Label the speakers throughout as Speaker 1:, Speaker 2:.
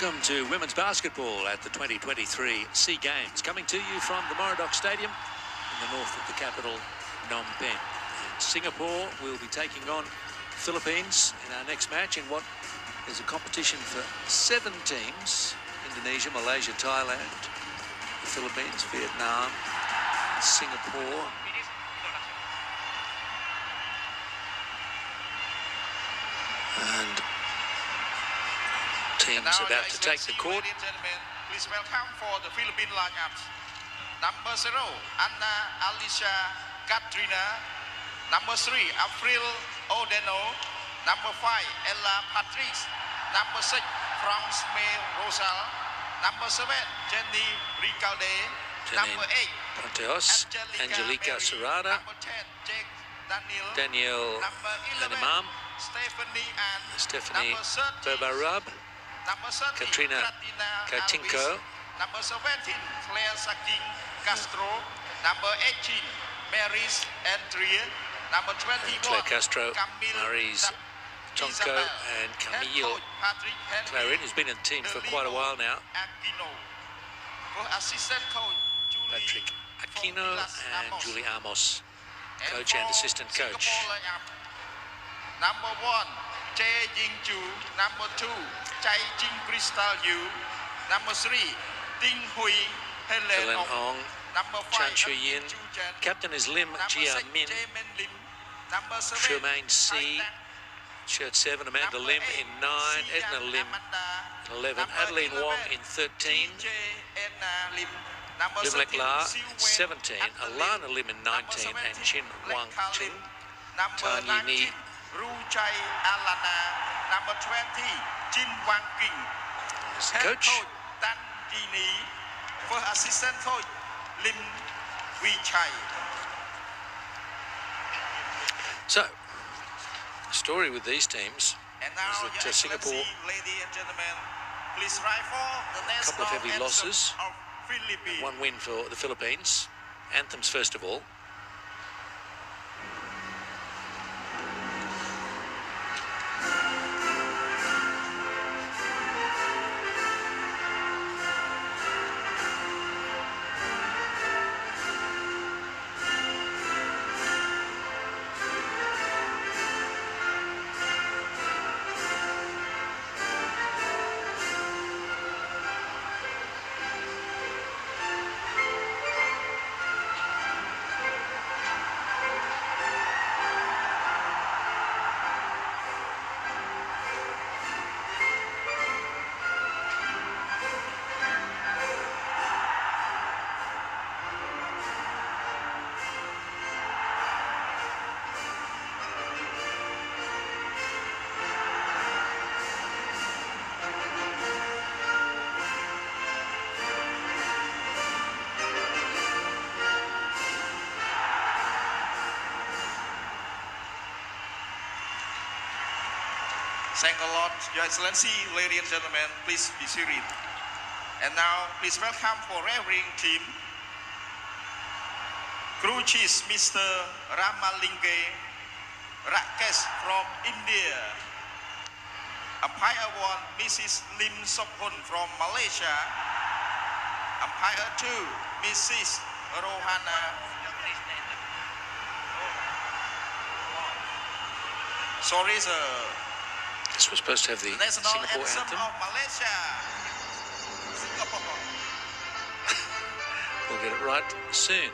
Speaker 1: Welcome to women's basketball at the 2023 SEA Games, coming to you from the Moradok Stadium in the north of the capital, Phnom Penh. And Singapore will be taking on Philippines in our next match in what is a competition for 7 teams: Indonesia, Malaysia, Thailand, the Philippines, Vietnam, Singapore. And teams about to take the court.
Speaker 2: Ladies and gentlemen, please welcome for the Philippine lineups. Number 0, Anna Alicia Katrina. Number 3, April Odeno. Number 5, Ella Patrice. Number 6, France May Rosal. Number 7, Jenny Ricalde. Number 8,
Speaker 1: Ponteos, Angelica Serrada.
Speaker 2: Number 10, Jake
Speaker 1: Daniel
Speaker 2: Number 11,
Speaker 1: Lanimam.
Speaker 2: Stephanie
Speaker 1: Berbarab.
Speaker 2: Number 30,
Speaker 1: Katrina Katinko.
Speaker 2: Alvis. Number 17, Claire Saking Castro. Number 18, Maris Andrea. Number 21,
Speaker 1: Claire Castro,
Speaker 2: Camille
Speaker 1: Maris Tonko, and Camille Clarin, who's been in the team for quite a while now.
Speaker 2: Assistant coach
Speaker 1: Patrick Aquino and Julie Amos, coach and assistant coach.
Speaker 2: Number 1, Chae Ying Chu. Number 2, Chai Jing Crystal Yu. Number 3, Ting Hui Helen Ong. Number 5,
Speaker 1: Chan Chu Yin. Captain is Lim Jia Min. Shermaine C. Shirt 7, Amanda Lim in 9, Edna Lim in 11, Adeline Wong in 13, Lim Lek La 17, Alana Lim in 19, and Chin Wang Chin, Tanya Ni.
Speaker 2: Ruchai Alana. Number 20, Jin Wang King.
Speaker 1: Coach
Speaker 2: Tan Dini. First assistant coach, Lim Wee Chai.
Speaker 1: So, the story with these teams
Speaker 2: And now,
Speaker 1: is that Singapore,
Speaker 2: ladies and gentlemen, please rifle the
Speaker 1: a couple of heavy losses,
Speaker 2: of Philippines.
Speaker 1: 1 win for the Philippines. Anthems first of all.
Speaker 2: Thank a lot, Your Excellency, ladies and gentlemen, please be seated. And now, please welcome for refereeing team, crew chief Mr. Ramalinge Rakesh from India. Umpire 1, Mrs. Lim Sokhun from Malaysia. Umpire 2, Mrs. Rohana. Sorry, sir.
Speaker 1: This was supposed to have the
Speaker 2: National
Speaker 1: Singapore
Speaker 2: anthem
Speaker 1: anthem.
Speaker 2: of Malaysia. Singapore.
Speaker 1: We'll get it right soon.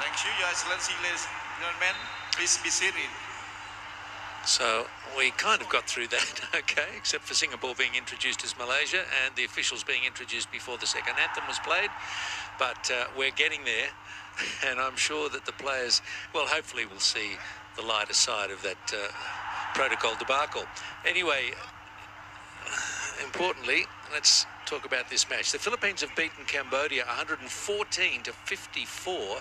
Speaker 2: Thank you, Your Excellency, ladies and gentlemen. Please be seated.
Speaker 1: So we kind of got through that, okay, except for Singapore being introduced as Malaysia and the officials being introduced before the second anthem was played. But we're getting there, and I'm sure that the players, well, hopefully will see the lighter side of that protocol debacle. Anyway, importantly, let's talk about this match. The Philippines have beaten Cambodia 114 to 54.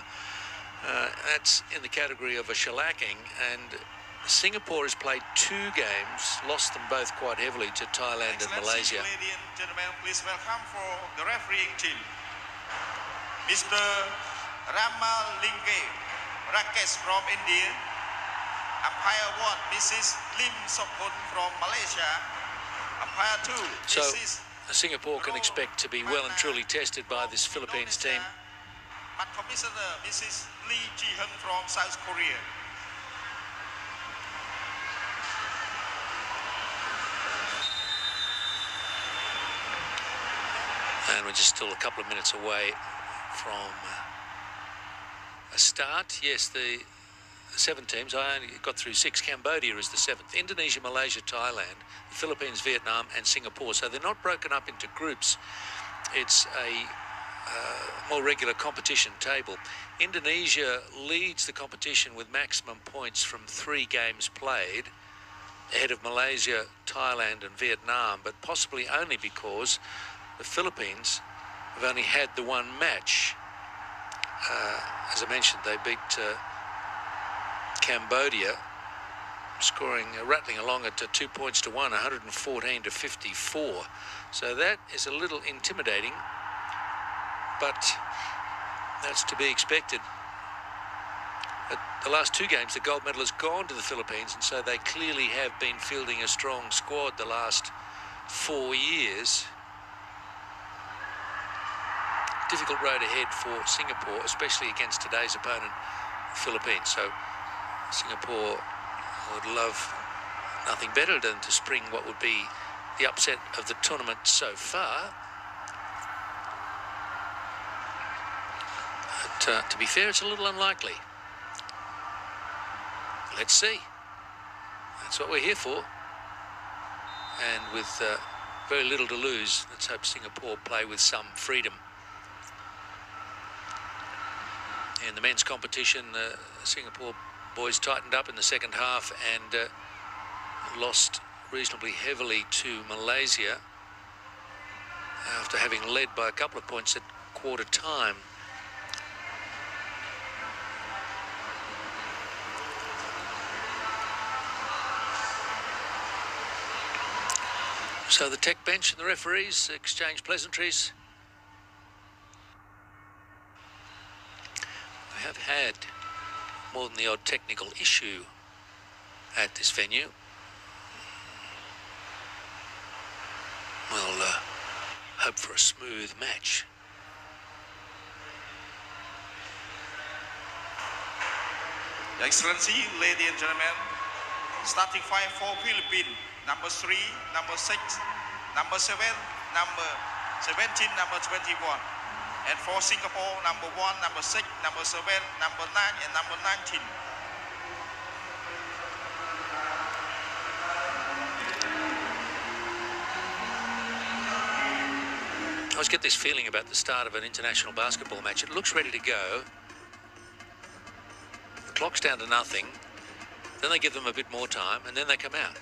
Speaker 1: That's in the category of a shellacking, and Singapore has played 2 games, lost them both quite heavily to Thailand and Malaysia.
Speaker 2: Ladies and gentlemen, please welcome for the refereeing team, Mr. Ramalingke Rakesh from India, umpire 1, Mrs. Lim Sokhun from Malaysia, umpire 2,
Speaker 1: So
Speaker 2: Mrs.
Speaker 1: Singapore can expect to be well and truly tested by this Philippines team.
Speaker 2: Match commissioner, Mrs. Lee Ji-hung from South Korea.
Speaker 1: And we're just still a couple of minutes away from a start. Yes, the 7 teams. I only got through 6. Cambodia is the 7th. Indonesia, Malaysia, Thailand, the Philippines, Vietnam, and Singapore. So they're not broken up into groups. It's a more regular competition table. Indonesia leads the competition with maximum points from 3 games played, ahead of Malaysia, Thailand, and Vietnam, but possibly only because the Philippines have only had the 1 match. As I mentioned, they beat Cambodia, scoring, rattling along at 2 points to 1, 114 to 54. So that is a little intimidating, but that's to be expected. At the last 2 games, the gold medal has gone to the Philippines, and so they clearly have been fielding a strong squad the last 4 years. Difficult road ahead for Singapore, especially against today's opponent, the Philippines. So Singapore would love nothing better than to spring what would be the upset of the tournament so far. But to be fair, it's a little unlikely. Let's see. That's what we're here for. And with very little to lose, let's hope Singapore play with some freedom. In the men's competition, Singapore boys tightened up in the second half and lost reasonably heavily to Malaysia after having led by a couple of points at quarter time. So the tech bench and the referees exchange pleasantries. We have had more than the odd technical issue at this venue. We'll hope for a smooth match.
Speaker 2: Your Excellency, ladies and gentlemen, starting 5 for Philippines, number 3, number 6, number 7, number 17, number 21. And for Singapore, number 1, number 6, number 7, number 9, and number 19.
Speaker 1: I always get this feeling about the start of an international basketball match. It looks ready to go. The clock's down to nothing. Then they give them a bit more time, and then they come out.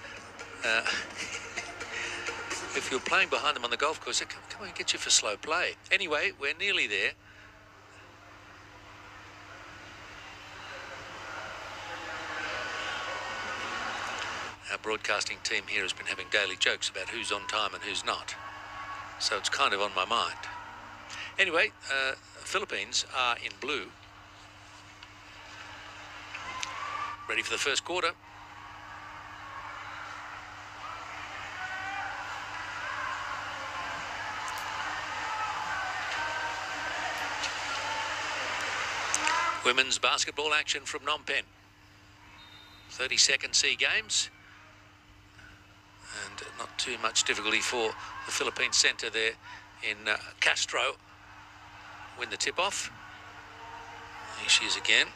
Speaker 1: If you're playing behind them on the golf course, they come on and get you for slow play. Anyway, we're nearly there. Our broadcasting team here has been having daily jokes about who's on time and who's not. So it's kind of on my mind. Anyway, Philippines are in blue. Ready for the first quarter. Women's basketball action from Phnom Penh. 32nd SEA Games. And not too much difficulty for the Philippine centre there in Castro. Win the tip-off. He she is again.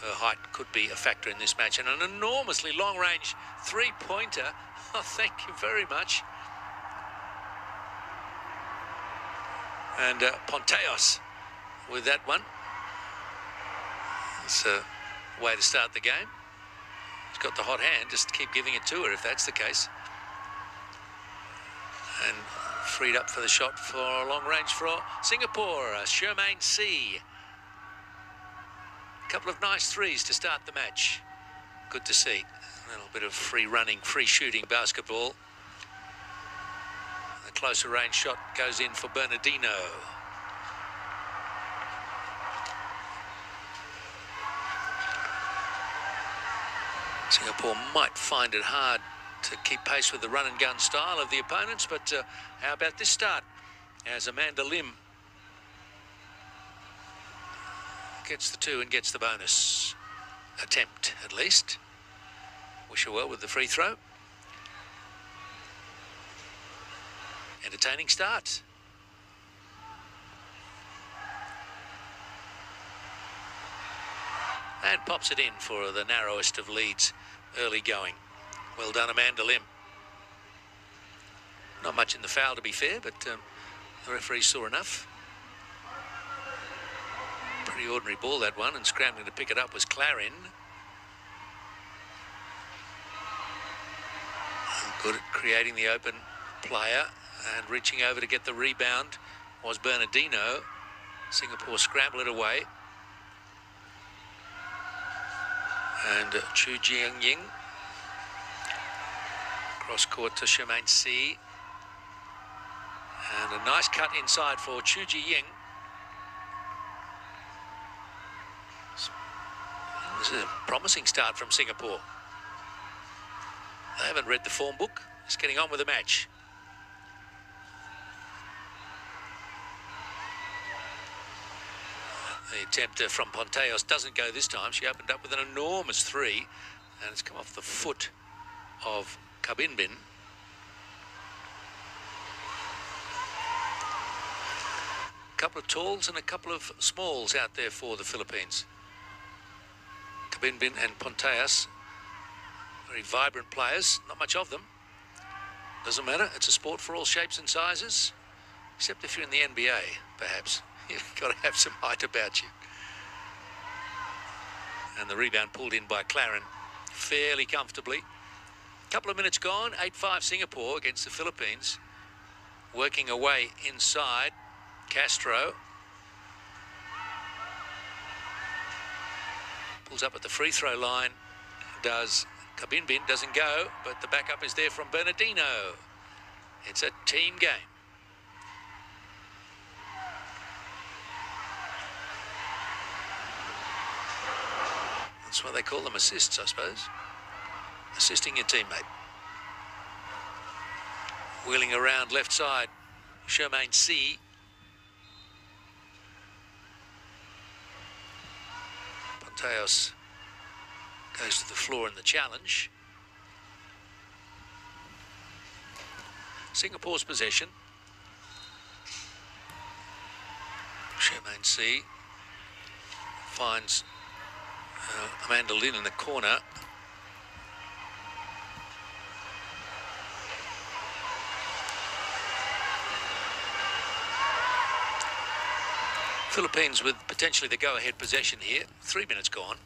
Speaker 1: Her height could be a factor in this match, and an enormously long-range three-pointer. Oh, thank you very much. And Ponteos with that one. It's a way to start the game. She's got the hot hand, just keep giving it to her if that's the case. And freed up for the shot for long range for Singapore, Shermaine C. A couple of nice threes to start the match. Good to see. A little bit of free running, free shooting basketball. The closer range shot goes in for Bernardino. Singapore might find it hard to keep pace with the run and gun style of the opponents, but how about this start as Amanda Lim gets the two and gets the bonus attempt at least. Wish her well with the free throw. Entertaining start. And pops it in for the narrowest of leads early going. Well done, Amanda Lim. Not much in the foul, to be fair, but the referee saw enough. Pretty ordinary ball, that one, and scrambling to pick it up was Clarin. Good at creating the open player and reaching over to get the rebound was Bernardino. Singapore scramble it away. And Chu Jiang-ying. Cross court to Shermaine C. And a nice cut inside for Chu Ji-ying. This is a promising start from Singapore. They haven't read the form book. Just getting on with the match. The attempt from Ponteos doesn't go this time. She opened up with an enormous three, and it's come off the foot of Kabinbin. A couple of talls and a couple of smalls out there for the Philippines. Kabinbin and Ponteos, very vibrant players, not much of them. Doesn't matter, it's a sport for all shapes and sizes, except if you're in the NBA, perhaps. You've got to have some height about you. And the rebound pulled in by Clarin fairly comfortably. Couple of minutes gone, 8-5 Singapore against the Philippines. Working away inside, Castro. Pulls up at the free throw line, does Kabinbin, doesn't go, but the backup is there from Bernardino. It's a team game. That's why they call them assists, I suppose. Assisting your teammate. Wheeling around left side, Shermaine C. Ponteos goes to the floor in the challenge. Singapore's possession. Shermaine C. finds Amanda Lin in the corner. Philippines with potentially the go-ahead possession here. 3 minutes gone.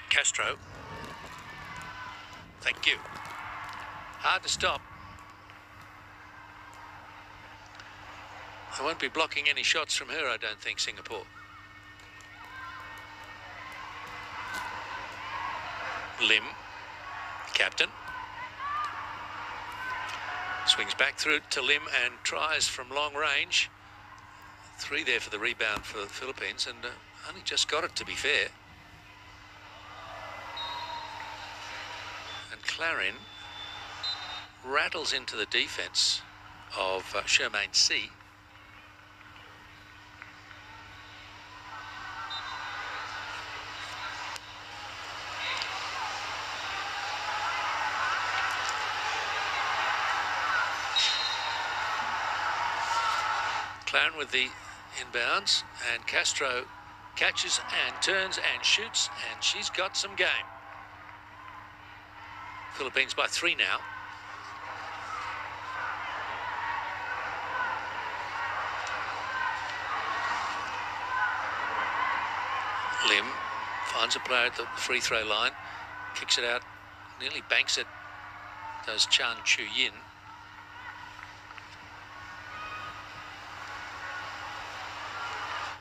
Speaker 1: Castro. Thank you. Hard to stop. They won't be blocking any shots from her, I don't think, Singapore. Lim, captain. Swings back through to Lim and tries from long range. 3 there for the rebound for the Philippines, and only just got it, to be fair. And Clarin rattles into the defence of Shermaine C. McLaren with the inbounds, and Castro catches and turns and shoots, and she's got some game. Philippines by 3 now. Lim finds a player at the free throw line, kicks it out, nearly banks it, does Chan Chu Yin.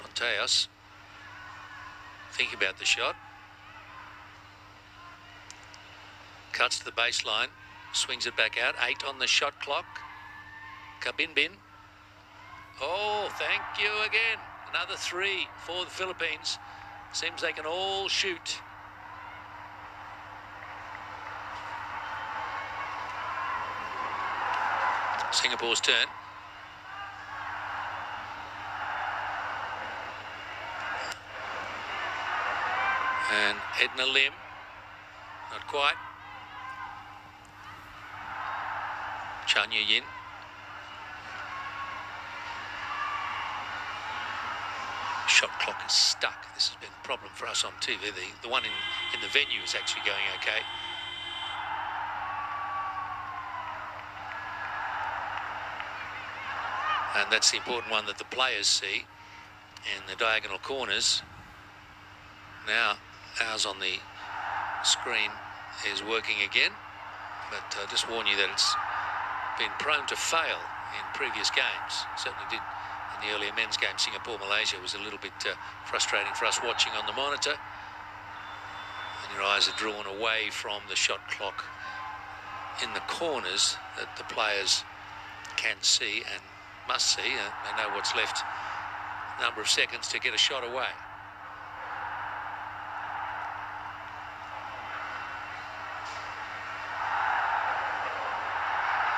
Speaker 1: Ponteos thinking about the shot. Cuts to the baseline, swings it back out. 8 on the shot clock. Kabinbin. Oh, thank you again. Another 3 for the Philippines. Seems they can all shoot. Singapore's turn. And Edna Lim, not quite. Chan Yin. Shot clock is stuck. This has been a problem for us on TV. The one in the venue is actually going okay. And that's the important one that the players see in the diagonal corners. Now ours on the screen is working again, but just warn you that it's been prone to fail in previous games. Certainly did in the earlier men's game. Singapore-Malaysia was a little bit frustrating for us watching on the monitor. And your eyes are drawn away from the shot clock in the corners that the players can see and must see. They know what's left, number of seconds to get a shot away.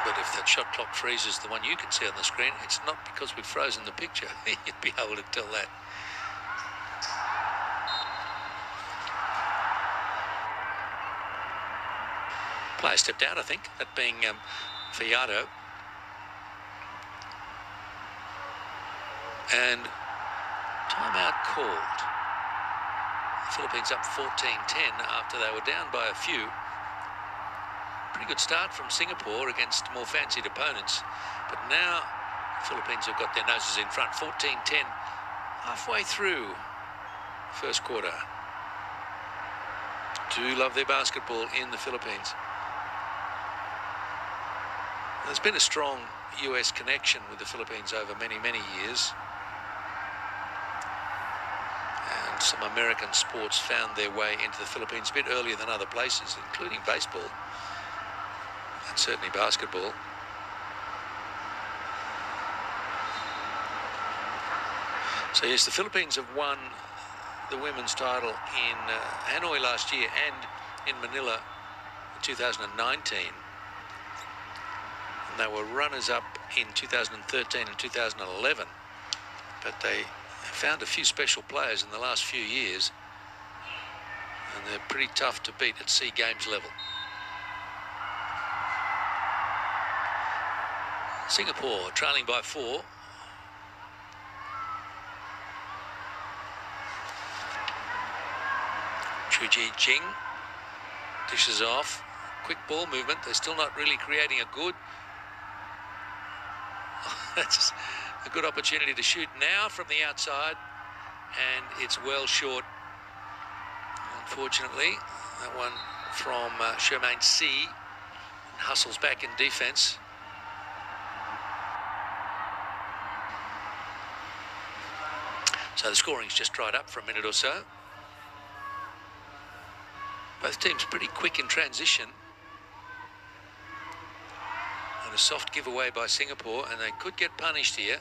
Speaker 1: But if that shot clock freezes the one you can see on the screen, it's not because we've frozen the picture. You'd be able to tell that. Player stepped out, I think, that being Fiado. And timeout called. The Philippines up 14-10 after they were down by a few. Pretty good start from Singapore against more fancied opponents, but now the Philippines have got their noses in front. 14-10 halfway through first quarter. Do love their basketball in the Philippines. There's been a strong US connection with the Philippines over many years, and some American sports found their way into the Philippines a bit earlier than other places, including baseball. And certainly basketball. So yes, the Philippines have won the women's title in Hanoi last year and in Manila in 2019. And they were runners-up in 2013 and 2011. But they found a few special players in the last few years, and they're pretty tough to beat at SEA Games level. Singapore trailing by 4. Chu Ji-Jing dishes off. Quick ball movement. They're still not really creating a good. That's a good opportunity to shoot now from the outside, and it's well short. Unfortunately, that one from Shermaine C. Hustles back in defense. So the scoring's just dried up for a minute or so. Both teams pretty quick in transition. And a soft giveaway by Singapore, and they could get punished here.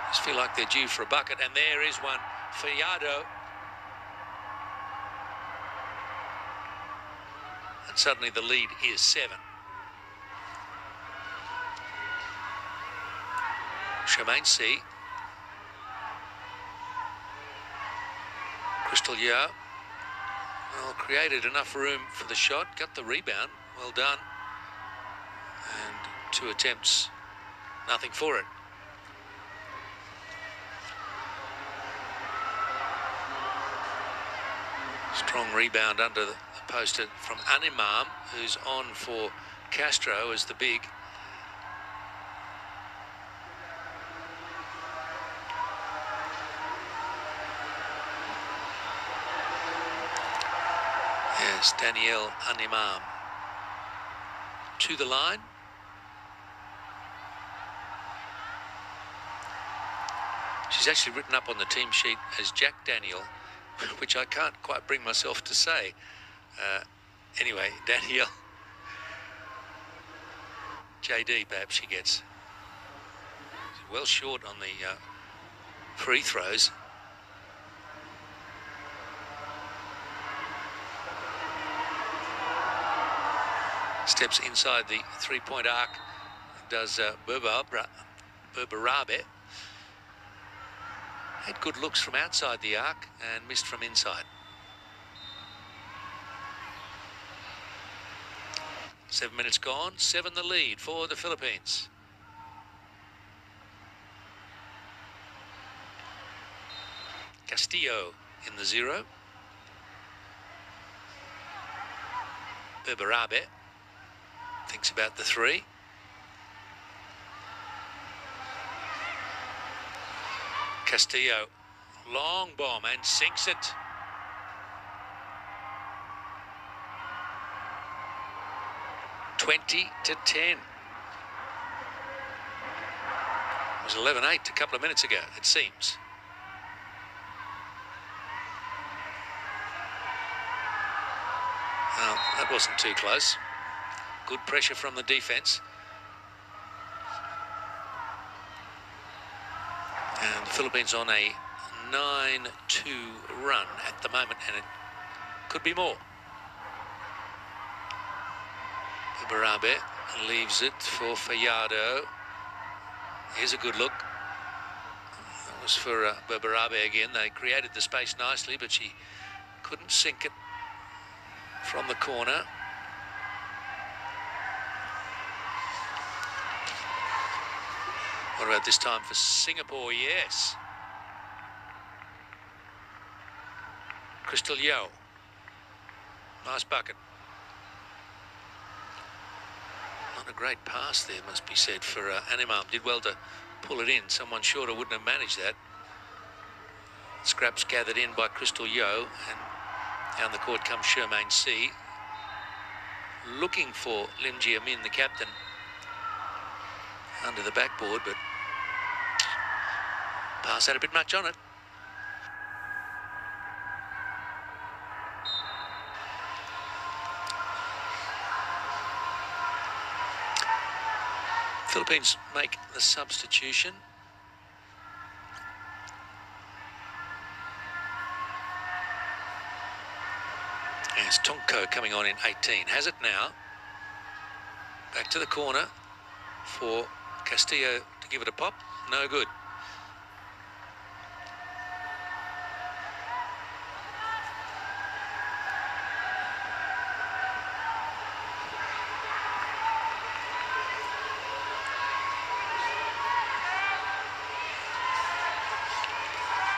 Speaker 1: Just feel like they're due for a bucket, and there is one. Fiado. And suddenly the lead is 7. Shermaine C. Crystal Yao. Well, created enough room for the shot, got the rebound. Well done. And 2 attempts nothing for it. Strong rebound under the poster from Animam, who's on for Castro as the big. Yes, Danielle Animam to the line. She's actually written up on the team sheet as Jack Daniel, which I can't quite bring myself to say. Anyway, Danielle. JD, perhaps she gets. She's well short on the free throws. Steps inside the three-point arc, does Berberabe. Had good looks from outside the arc and missed from inside. 7 minutes gone, 7 the lead for the Philippines. Castillo in the 0. Berberabe thinks about the 3. Castillo, long bomb and sinks it. (20-10). It was 11-8 a couple of minutes ago, it seems. Well, that wasn't too close. Good pressure from the defence. And the Philippines on a 9-2 run at the moment, and it could be more. Berberabe leaves it for Fayado. Here's a good look. That was for Berberabe again. They created the space nicely, but she couldn't sink it from the corner. What about this time for Singapore? Yes. Crystal Yeo. Nice bucket. Not a great pass there, must be said, for Animam. Did well to pull it in. Someone shorter wouldn't have managed that. Scraps gathered in by Crystal Yeo, and down the court comes Shermaine C. Looking for Lim Jia-min, the captain, under the backboard, but pass had a bit much on it. Philippines make the substitution. There's Tonko coming on in 18. Has it now. Back to the corner for Castillo to give it a pop. No good.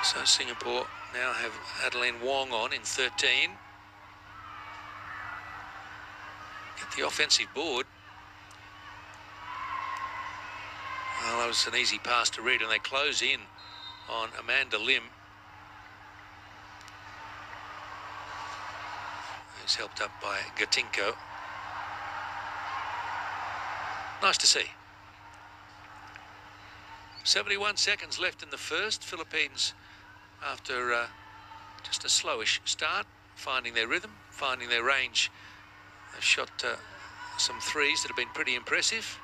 Speaker 1: So Singapore now have Adeline Wong on in 13. Get the offensive board. Well, that was an easy pass to read, and they close in on Amanda Lim, who's helped up by Gatinko. Nice to see. 71 seconds left in the first. Philippines, after just a slowish start, finding their rhythm, finding their range. They've shot some threes that have been pretty impressive.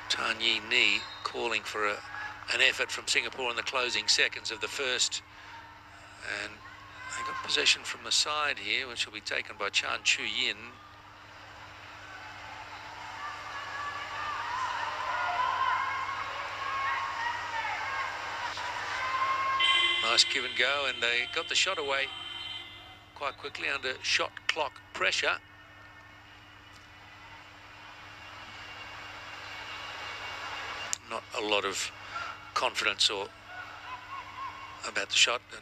Speaker 1: Tan Yi Ni calling for an effort from Singapore in the closing seconds of the first. And they got possession from the side here, which will be taken by Chan Chu Yin. Nice give and go, and they got the shot away quite quickly under shot clock pressure. not a lot of confidence or about the shot. And,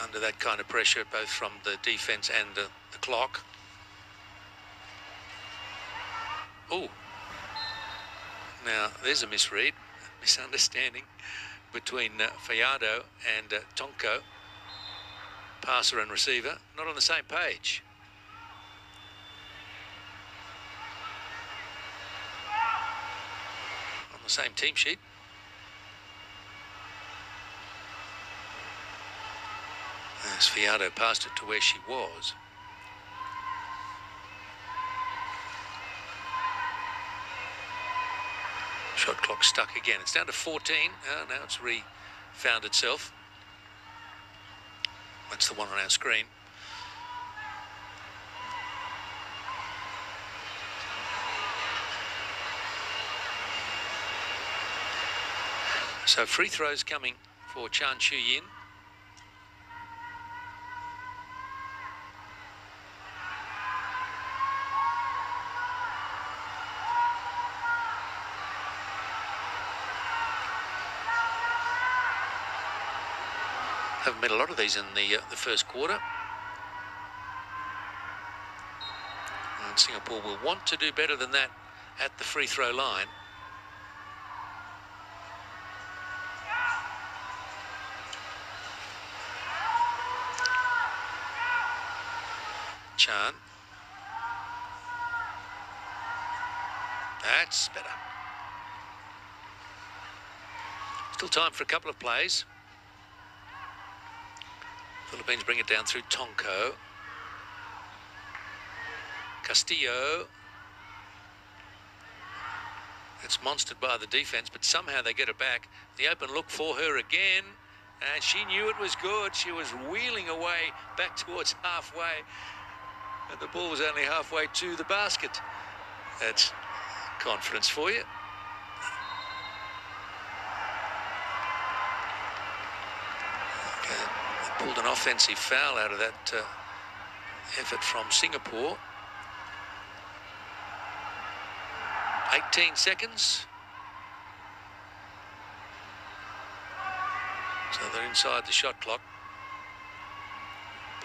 Speaker 1: under that kind of pressure, both from the defence and the clock. Oh, now there's a misunderstanding between Fayado and Tonko, passer and receiver, not on the same page. On the same team sheet. As Fayado passed it to where she was. Shot clock stuck again. It's down to 14. Now it's found itself. That's the one on our screen. So free throws coming for Chan Chu-yin. Haven't made a lot of these in the first quarter. And Singapore will want to do better than that at the free throw line. Chan. That's better. Still time for a couple of plays. Philippines bring it down through Tonko. Castillo. It's monstered by the defence, but somehow they get it back. The open look for her again, and she knew it was good. She was wheeling away back towards halfway, and the ball was only halfway to the basket. That's confidence for you. Pulled an offensive foul out of that effort from Singapore. 18 seconds. So they're inside the shot clock.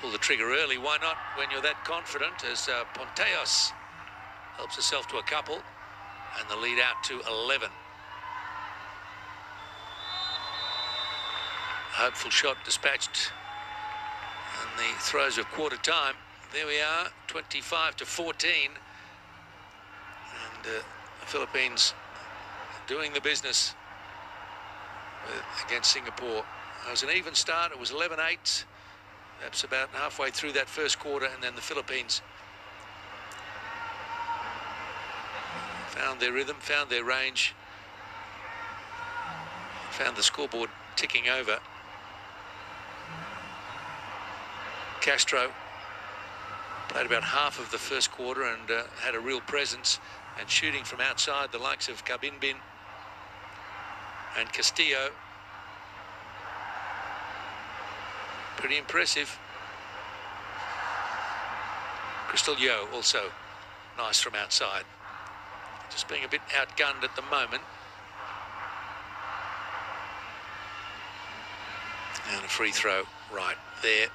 Speaker 1: Pull the trigger early, why not, when you're that confident, as Ponteos helps herself to a couple, and the lead out to 11. A hopeful shot dispatched in the throes of quarter time. There we are, 25-14. And the Philippines doing the business against Singapore. It was an even start. It was 11-8. That's about halfway through that first quarter, and then the Philippines found their rhythm, found their range, found the scoreboard ticking over. Castro played about half of the first quarter and had a real presence, and shooting from outside, the likes of Kabinbin and Castillo. Pretty impressive. Crystal Yo also nice from outside. Just being a bit outgunned at the moment. And a free throw right there.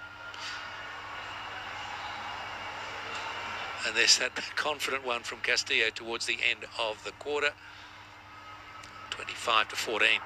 Speaker 1: And there's that confident one from Castillo towards the end of the quarter. 25-14.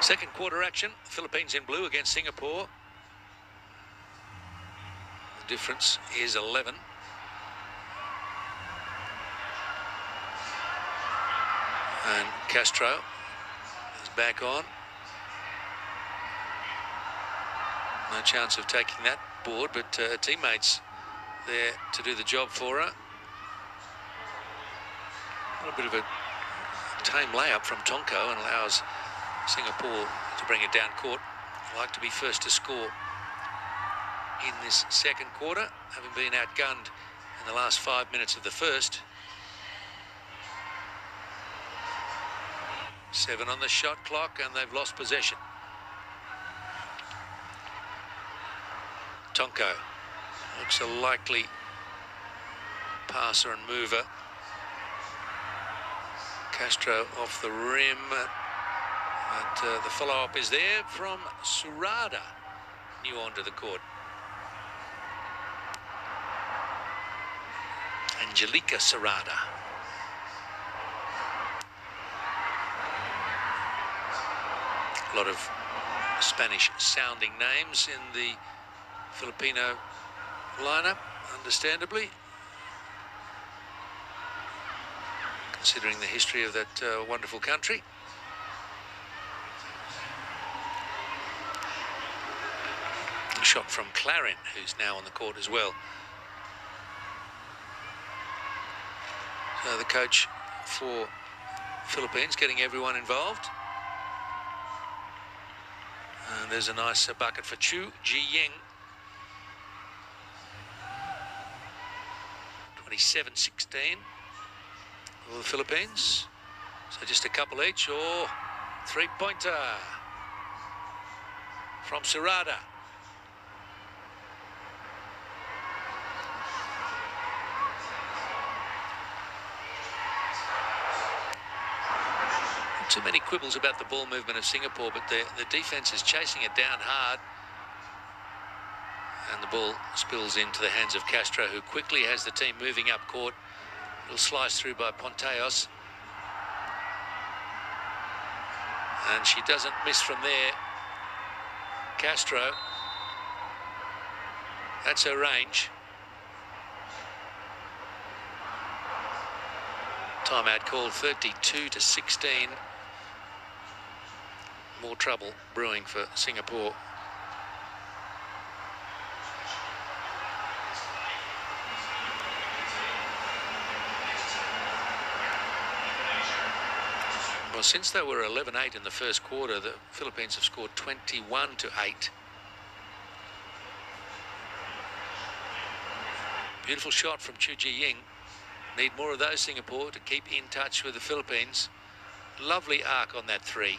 Speaker 1: Second quarter action, Philippines in blue against Singapore. The difference is 11. And Castro is back on. No chance of taking that board, but teammates there to do the job for her. A little bit of a tame layup from Tonko and allows Singapore to bring it down court. Like to be first to score in this second quarter, having been outgunned in the last 5 minutes of the first. 7 on the shot clock, and they've lost possession. Tonko looks a likely passer and mover. Castro off the rim. But the follow-up is there from Surada. New onto the court. Angelica Surada. A lot of Spanish-sounding names in the Filipino lineup, understandably, considering the history of that wonderful country. A shot from Clarin, who's now on the court as well. So the coach for Philippines getting everyone involved. And there's a nice bucket for Chu Ji-ying. 27-16 for the Philippines. So just a couple each, or three-pointer from Surada. Too many quibbles about the ball movement of Singapore, but the defence is chasing it down hard. And the ball spills into the hands of Castro, who quickly has the team moving up court. Little slice through by Ponteos. And she doesn't miss from there. Castro. That's her range. Timeout called, 32-16. More trouble brewing for Singapore. Well, since they were 11-8 in the first quarter, the Philippines have scored 21-8. Beautiful shot from Chu Ji-ying. Need more of those, Singapore, to keep in touch with the Philippines. Lovely arc on that three.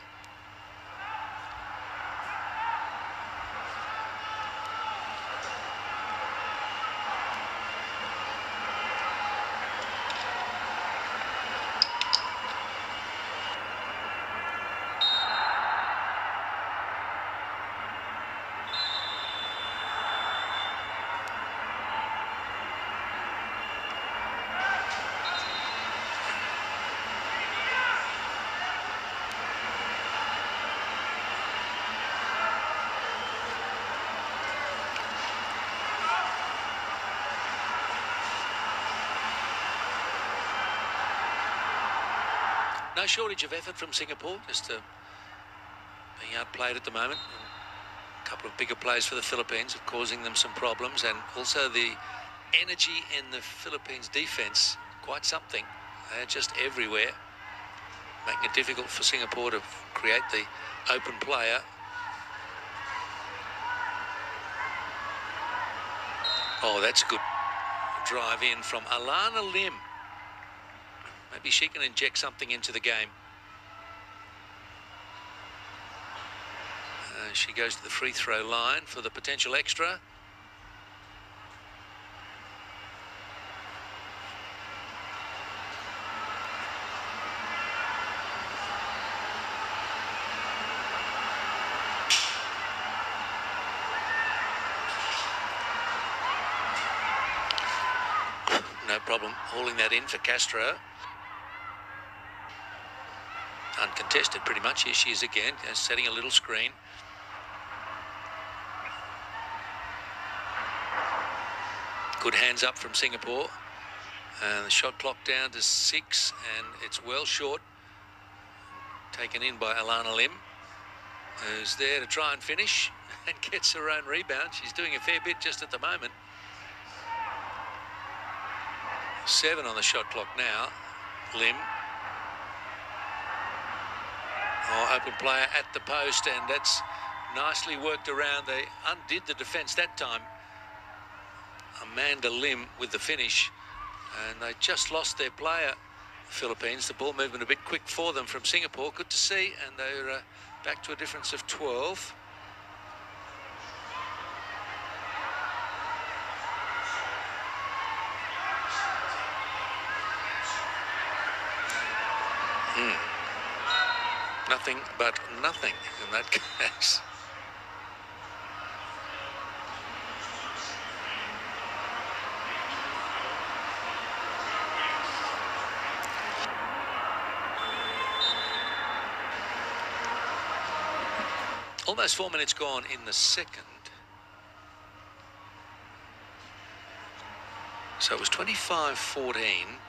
Speaker 1: No shortage of effort from Singapore, just being outplayed at the moment. A couple of bigger plays for the Philippines are causing them some problems, and also the energy in the Philippines defence, quite something. They're just everywhere, making it difficult for Singapore to create the open player. Oh, that's a good drive in from Alana Lim. Maybe she can inject something into the game. She goes to the free throw line for the potential extra. No problem hauling that in for Castro. Uncontested pretty much. Here she is again, setting a little screen. Good hands up from Singapore. The shot clock down to 6, and it's well short taken in by Alana Lim, who's there to try and finish and gets her own rebound. She's doing a fair bit just at the moment. 7 on the shot clock now. Lim. Oh, open player at the post, and that's nicely worked around. They undid the defence that time. Amanda Lim with the finish, and they just lost their player, Philippines. The ball movement a bit quick for them from Singapore. Good to see, and they're back to a difference of 12. Nothing but nothing in that case. Almost 4 minutes gone in the second. So it was 25-14.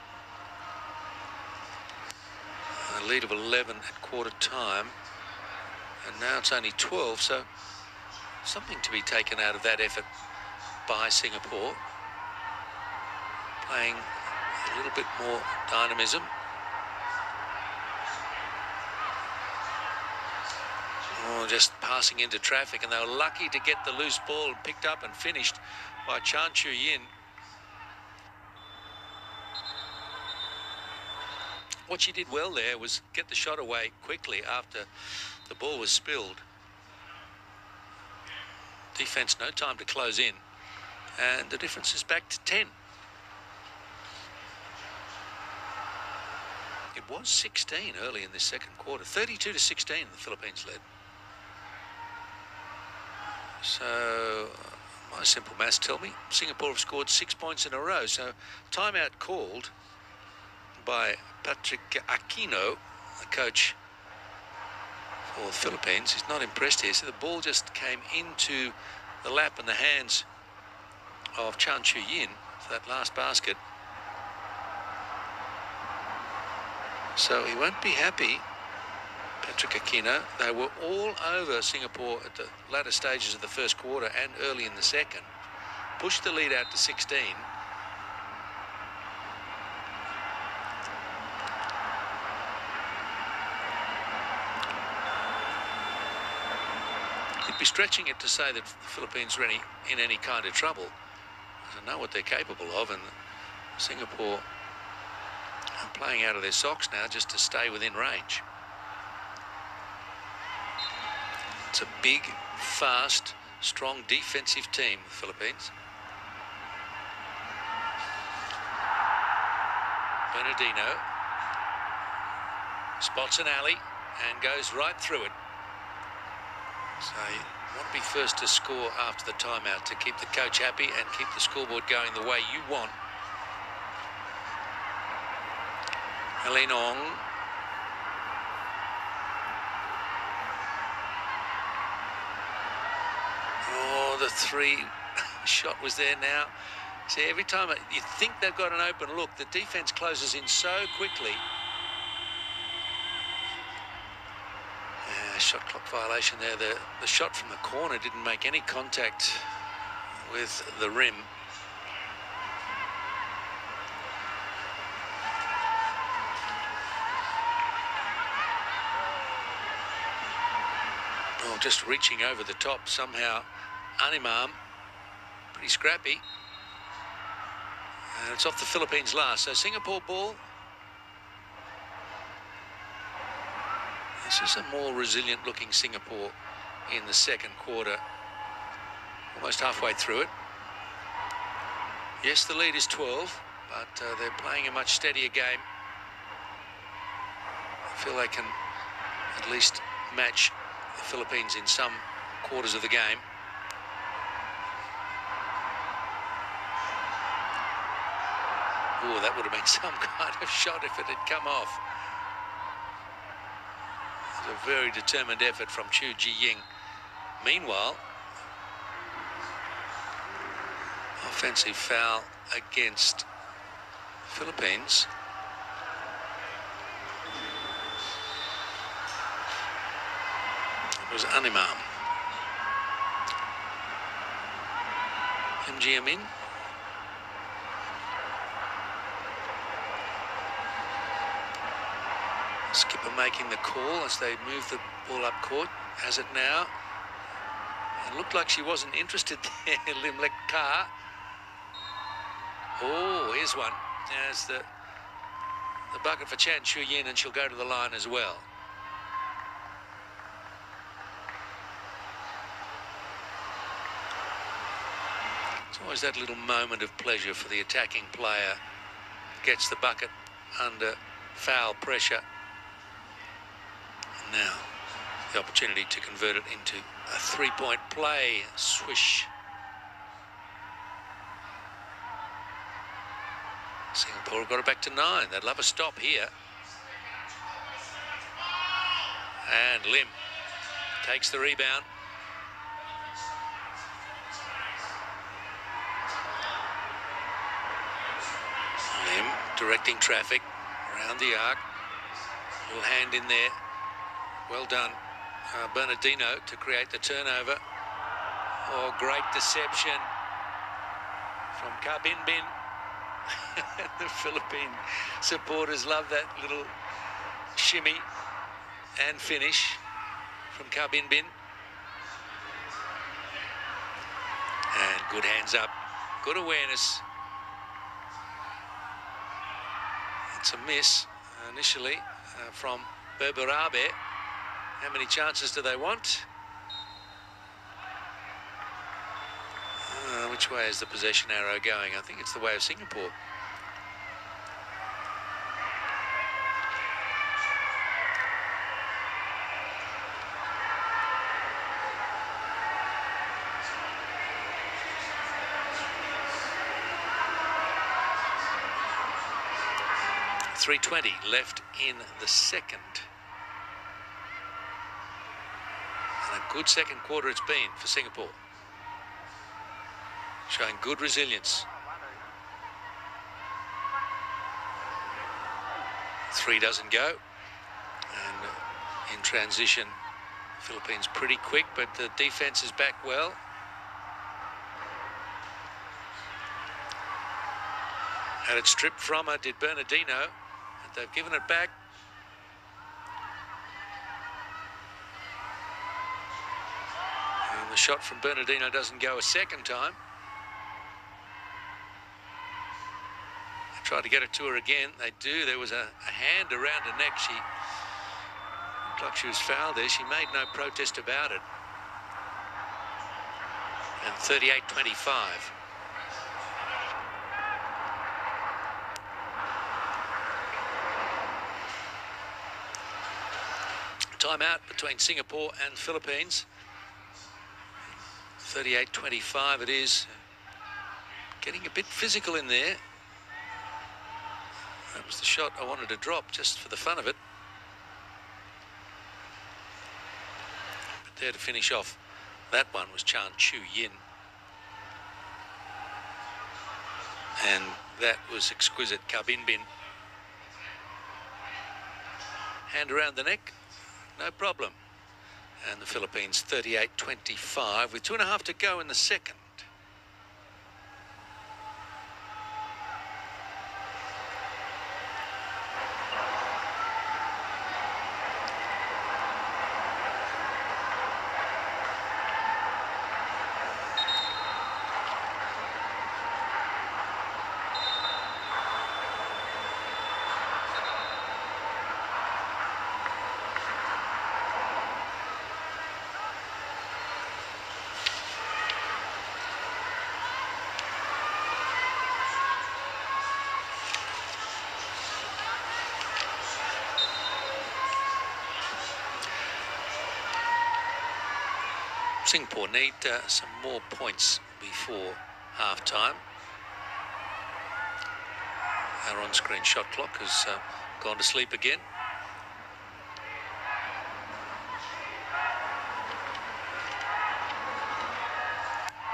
Speaker 1: A lead of 11 at quarter time. And now it's only 12, so something to be taken out of that effort by Singapore. Playing a little bit more dynamism. Oh, just passing into traffic, and they were lucky to get the loose ball picked up and finished by Chan Chu-yin. What she did well there was get the shot away quickly after the ball was spilled. Defense, no time to close in, and the difference is back to 10. It was 16 early in this second quarter. 32-16, the Philippines led. So my simple maths tell me Singapore have scored 6 points in a row. So timeout called by Patrick Aquino, the coach for the Philippines. He's not impressed here. So the ball just came into the lap and the hands of Chan Chu-yin for that last basket. So he won't be happy, Patrick Aquino. They were all over Singapore at the latter stages of the first quarter and early in the second. Pushed the lead out to 16. You'd be stretching it to say that the Philippines are in any kind of trouble. I know what they're capable of, and Singapore are playing out of their socks now just to stay within range. It's a big, fast, strong defensive team, the Philippines. Bernardino spots an alley and goes right through it. So you want to be first to score after the timeout to keep the coach happy and keep the scoreboard going the way you want. Helene Ong. Oh, the 3 shot was there now. See, every time you think they've got an open look, the defense closes in so quickly. Shot clock violation there. The shot from the corner didn't make any contact with the rim. Oh, just reaching over the top somehow. Animam, pretty scrappy. And it's off the Philippines last. So Singapore ball. This is a more resilient looking Singapore in the second quarter. Almost halfway through it. Yes, the lead is 12, but they're playing a much steadier game. I feel they can at least match the Philippines in some quarters of the game. Oh, that would have been some kind of shot if it had come off. A very determined effort from Chu Ji-ying. Meanwhile, offensive foul against Philippines. was Animam. MGM in. Skipper making the call as they move the ball up court. Has it now. It looked like she wasn't interested there, Limlek Carr. Oh, here's one. There's the bucket for Chan Chu-Yin, and she'll go to the line as well. It's always that little moment of pleasure for the attacking player. Gets the bucket under foul pressure. And now the opportunity to convert it into a three-point play. Swish. Singapore got it back to 9. They'd love a stop here. And Lim takes the rebound. Lim directing traffic around the arc. Little hand in there. Well done, Bernardino, to create the turnover. Oh, great deception from Kabinbin. The Philippine supporters love that little shimmy and finish from Kabinbin. And good hands up, good awareness. It's a miss initially from Berberabe. How many chances do they want? Which way is the possession arrow going? I think it's the way of Singapore. .320 left in the second. And a good second quarter it's been for Singapore. Showing good resilience. 3 doesn't go. And in transition, Philippines pretty quick, but the defense is back well. Had it stripped from her, did Bernardino. And they've given it back. And the shot from Bernardino doesn't go a second time. Tried to get it to her again. They do. There was a hand around her neck. She looked like she was fouled there. She made no protest about it. And 38-25. Timeout between Singapore and Philippines. 38-25 it is. Getting a bit physical in there. That was the shot I wanted to drop just for the fun of it. But there to finish off that one was Chan Chu-Yin. And that was exquisite. Kabinbin. Hand around the neck, no problem. And the Philippines 38-25 with 2.5 to go in the second. Singapore need some more points before half-time. Our on-screen shot clock has gone to sleep again.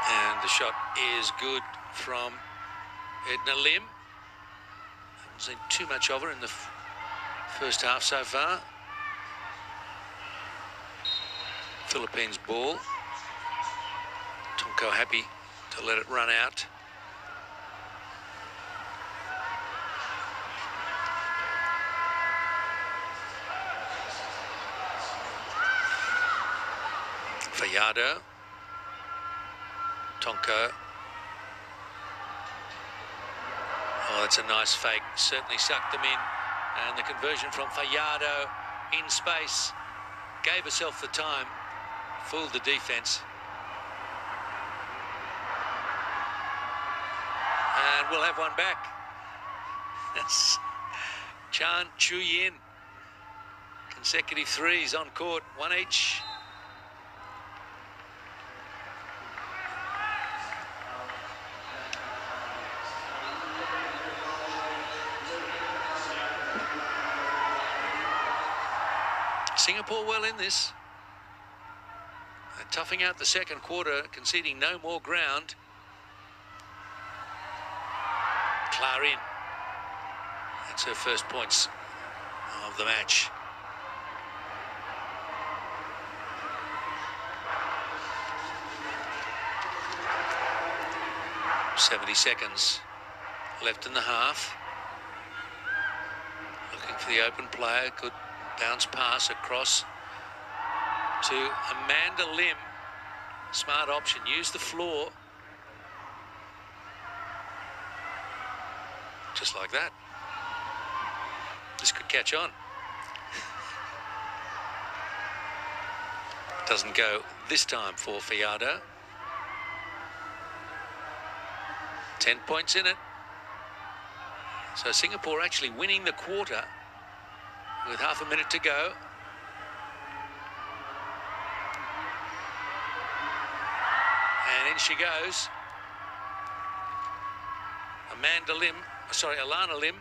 Speaker 1: And the shot is good from Edna Lim. Haven't seen too much of her in the first half so far. Philippines ball. Tonko happy to let it run out. Fayado. Tonko. Oh, that's a nice fake. Certainly sucked them in. And the conversion from Fayado in space. Gave herself the time. Fooled the defence. And we'll have one back. That's Chan Chu-yin. Consecutive threes on court, one each. Singapore well in this. They're toughing out the second quarter, conceding no more ground. Clarin. That's her first points of the match. .70 seconds left in the half. Looking for the open player. Good bounce pass across to Amanda Lim. Smart option. Use the floor. Just like that. This could catch on. Doesn't go this time for Fayado. 10 points in it. So Singapore actually winning the quarter with half a minute to go. And in she goes. Alana Lim.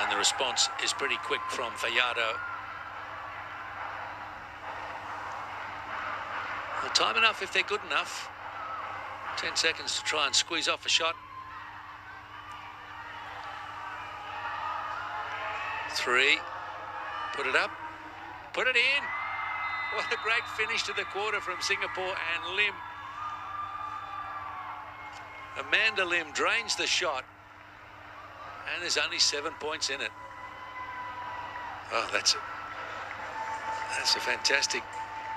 Speaker 1: And the response is pretty quick from Fayado. Well, time enough if they're good enough. 10 seconds to try and squeeze off a shot. 3. Put it up. Put it in. What a great finish to the quarter from Singapore and Lim. Amanda Lim drains the shot. And there's only 7 points in it. Oh, that's a fantastic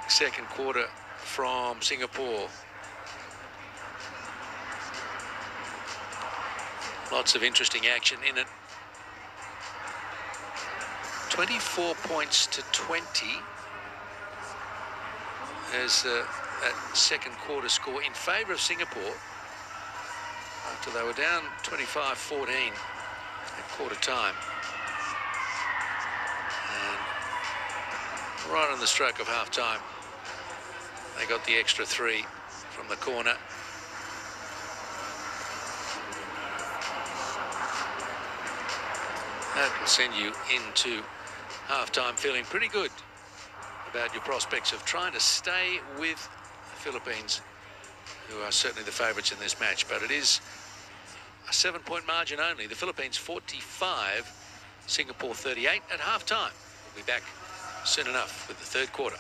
Speaker 1: second quarter from Singapore. Lots of interesting action in it. 24 points to 20 as that second quarter score in favour of Singapore after they were down 25-14 at quarter time. And right on the stroke of half time, they got the extra 3 from the corner. That will send you into half-time feeling pretty good about your prospects of trying to stay with the Philippines, who are certainly the favourites in this match. But it is a 7-point margin only. The Philippines 45, Singapore 38 at half-time. We'll be back soon enough with the third quarter.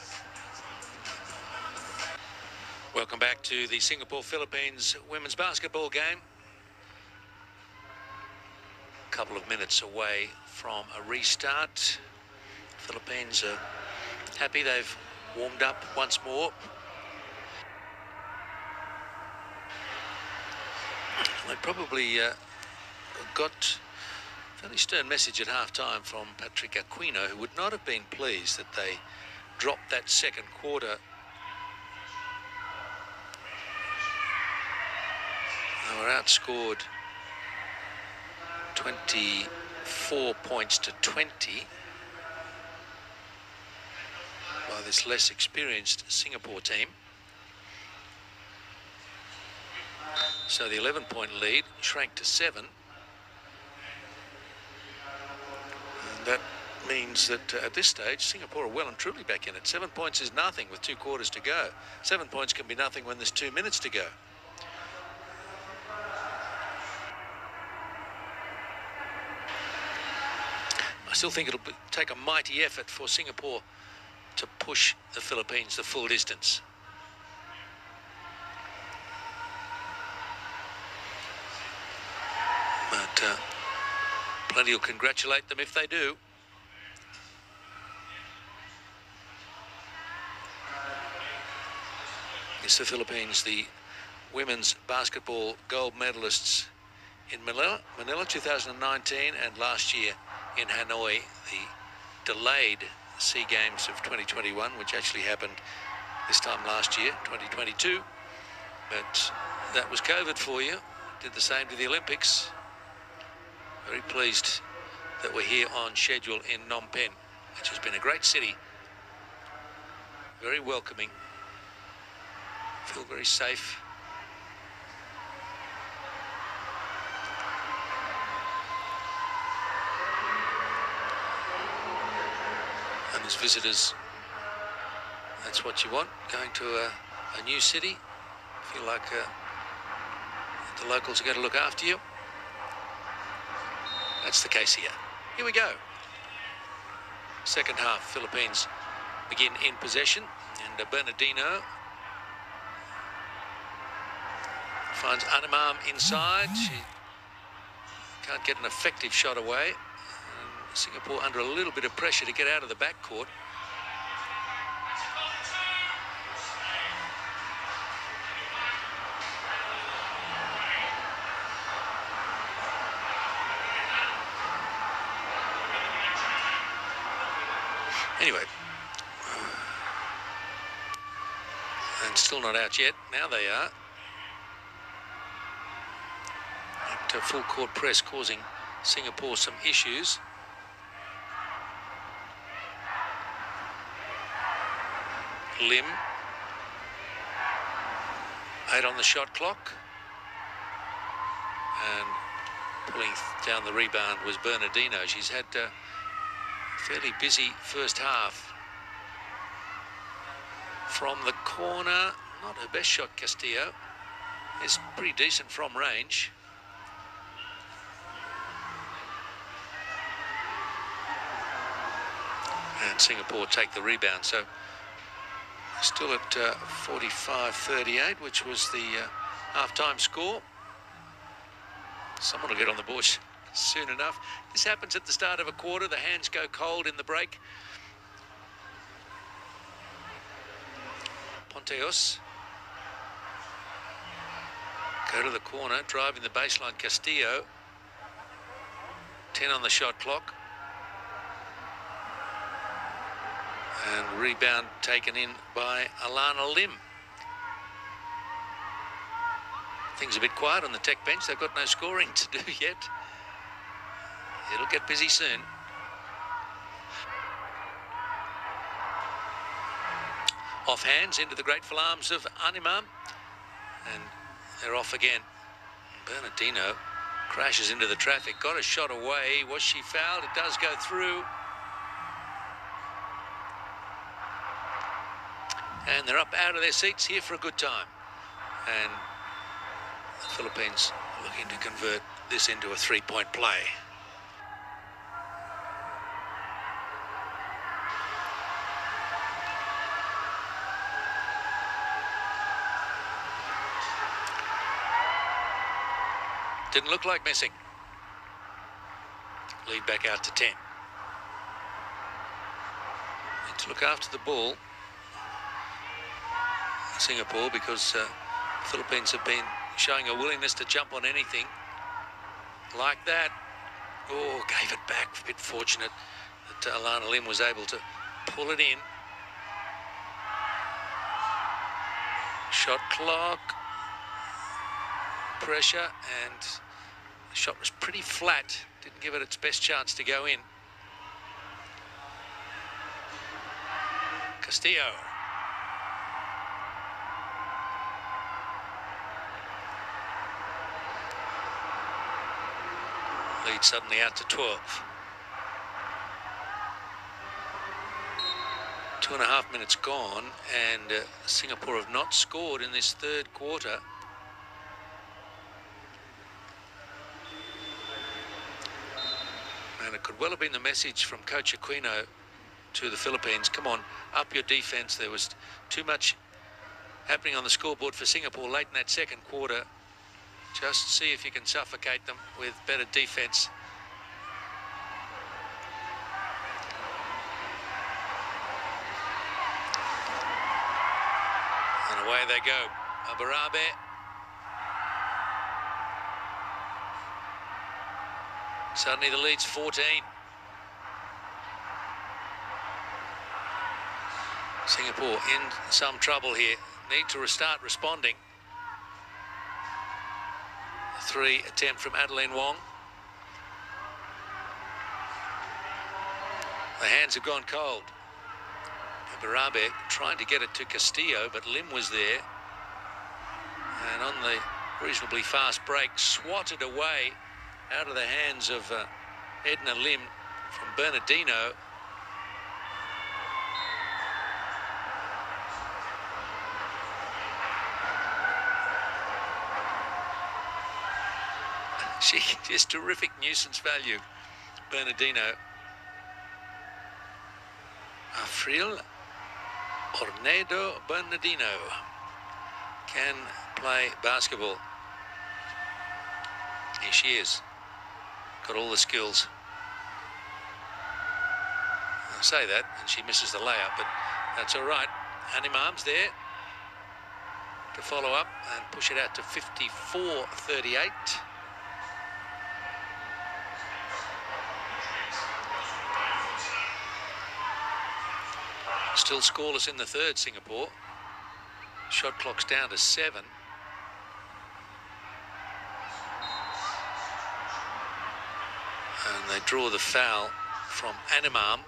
Speaker 1: Welcome back to the Singapore-Philippines women's basketball game. Couple of minutes away from a restart. Philippines are happy they've warmed up once more. They probably got a fairly stern message at half-time from Patrick Aquino, who would not have been pleased that they dropped that second quarter. They were outscored 24 points to 20 by this less experienced Singapore team. So the 11-point lead shrank to 7. And that means that at this stage, Singapore are well and truly back in it. 7 points is nothing with 2 quarters to go. 7 points can be nothing when there's 2 minutes to go. I still think it'll take a mighty effort for Singapore to push the Philippines the full distance. But plenty will congratulate them if they do. It's the Philippines, the women's basketball gold medalists in Manila 2019, and last year in Hanoi, the delayed SEA Games of 2021, which actually happened this time last year, 2022. But that was COVID for you. Did the same to the Olympics. Very pleased that we're here on schedule in Phnom Penh, which has been a great city. Very welcoming. Feel very safe. And as visitors, that's what you want, going to a new city. Feel like the locals are going to look after you. That's the case here. Here we go. Second half, Philippines begin in possession, and Bernardino finds Animam inside. She can't get an effective shot away. And Singapore under a little bit of pressure to get out of the backcourt. Anyway, and still not out yet. Now they are. At full court press, causing Singapore some issues. Lim. 8 on the shot clock. And pulling down the rebound was Bernardino. She's had a fairly busy first half. From the corner, not her best shot, Castillo. Is pretty decent from range. And Singapore take the rebound, so still at 45-38, which was the half-time score. Someone will get on the board soon enough. This happens at the start of a quarter. The hands go cold in the break. Ponteos. Go to the corner, driving the baseline, Castillo. 10 on the shot clock. And rebound taken in by Alana Lim. Things a bit quiet on the Tech bench. They've got no scoring to do yet. It'll get busy soon. Off hands into the grateful arms of Animam. And they're off again. Bernardino crashes into the traffic. Got a shot away. Was she fouled? It does go through. And they're up out of their seats here for a good time. And the Philippines looking to convert this into a three-point play. Didn't look like missing. Lead back out to 10. Need to look after the ball, Singapore, because Philippines have been showing a willingness to jump on anything like that. Oh, gave it back. A bit fortunate that Alana Lim was able to pull it in. Shot clock. Pressure, and the shot was pretty flat. Didn't give it its best chance to go in. Castillo. Lead suddenly out to 12. 2.5 minutes gone, and Singapore have not scored in this third quarter. And of could well have been the message from Coach Aquino to the Philippines. Come on, up your defence. There was too much happening on the scoreboard for Singapore late in that second quarter. Just see if you can suffocate them with better defence. And away they go. Barabe. Suddenly the lead's 14. Singapore in some trouble here. Need to restart responding. A 3 attempt from Adeline Wong. The hands have gone cold. Barabe trying to get it to Castillo, but Lim was there. And on the reasonably fast break, swatted away out of the hands of Edna Lim from Bernardino. She is terrific nuisance value, Bernardino. Afril Ornedo Bernardino can play basketball. Here she is. Got all the skills. I say that, and she misses the layup, but that's all right. Animam's there to follow up and push it out to 54-38. Still scoreless in the third, Singapore. Shot clock's down to 7. And they draw the foul from Animam.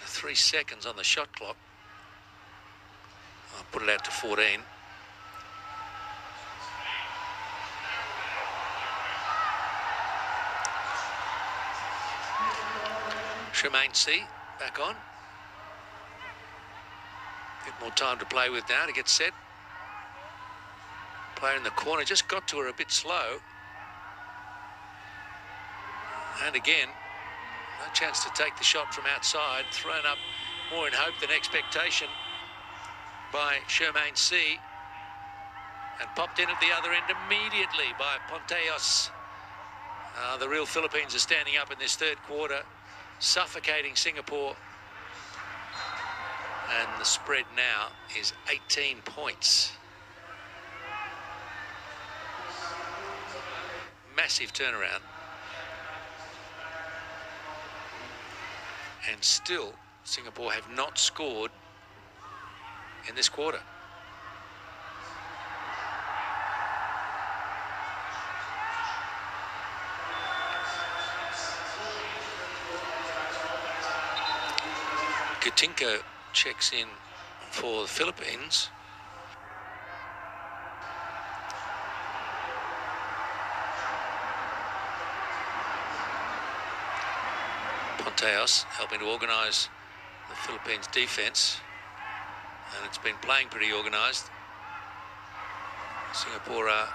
Speaker 1: 3 seconds on the shot clock. I'll put it out to 14. Shemaine C back on. Bit more time to play with now to get set. Player in the corner just got to her a bit slow. And again, no chance to take the shot from outside. Thrown up more in hope than expectation by Shermaine C. And popped in at the other end immediately by Ponteos. The real Philippines are standing up in this third quarter, suffocating Singapore. And the spread now is 18 points. Massive turnaround. And still, Singapore have not scored in this quarter. Coutinho checks in for the Philippines. Ponteos helping to organise the Philippines defence, and it's been playing pretty organised. Singapore are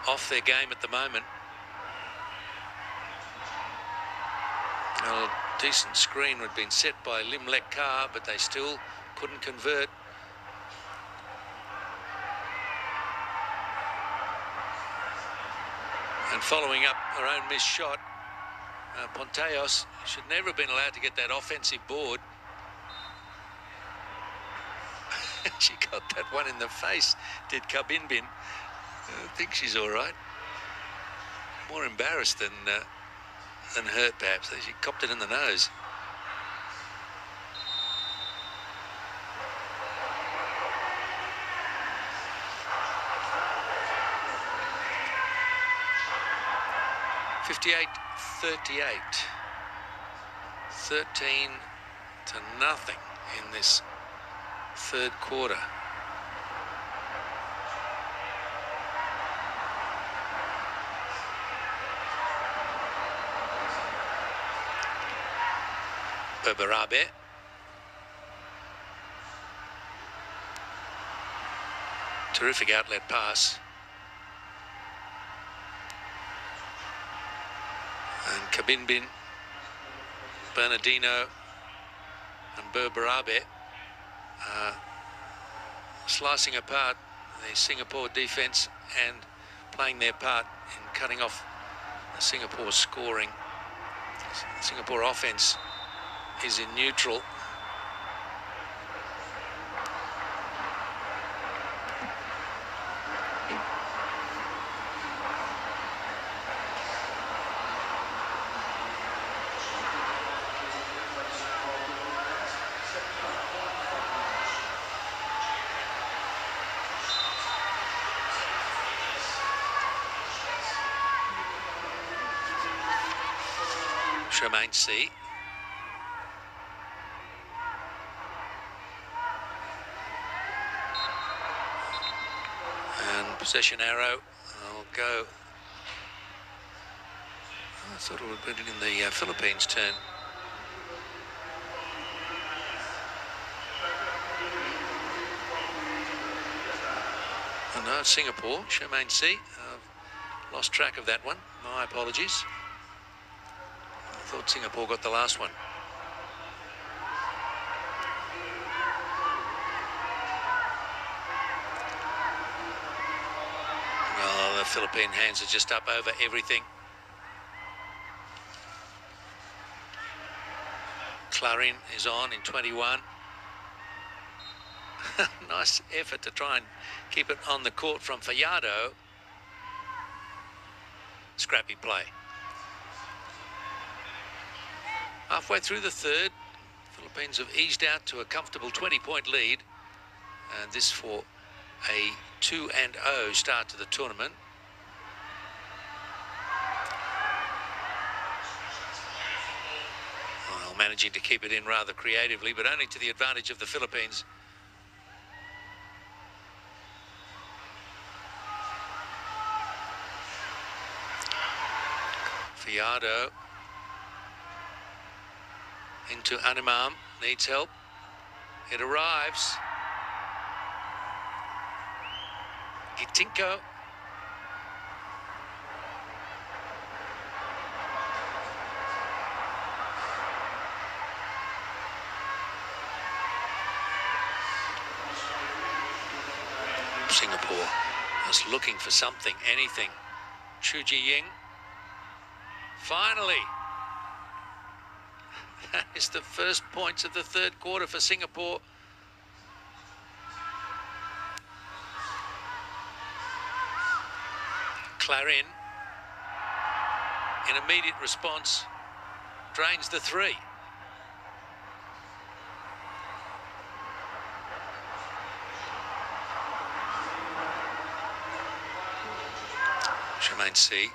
Speaker 1: off their game at the moment. A decent screen had been set by Lim Lek Kar, but they still couldn't convert. And following up her own missed shot, Ponteos should never have been allowed to get that offensive board. She got that one in the face, did Kabinbin. I think she's all right. More embarrassed than hurt, perhaps. She copped it in the nose. (58-38). 13-0 in this third quarter. Barabe. Terrific outlet pass. And Kabinbin Bernardino and Berberabe slicing apart the Singapore defence and playing their part in cutting off the Singapore scoring. Singapore offence is in neutral. Remain C. And possession arrow. I'll go. I thought it would have been in the Philippines' turn. Oh no, Singapore. Remain C. I've lost track of that one. My apologies. I thought Singapore got the last one. Oh, the Philippine hands are just up over everything. Clarin is on in 21. Nice effort to try and keep it on the court from Fajardo. Scrappy play. Halfway through the third, Philippines have eased out to a comfortable 20-point lead. And this for a 2-0 start to the tournament. Well, managing to keep it in rather creatively, but only to the advantage of the Philippines. Fajardo into Animam, needs help. It arrives. Gitinko. Singapore is looking for something, anything. Chu Ji-ying. Finally. That is the first points of the third quarter for Singapore. Clarin, in immediate response, drains the three. Remain C.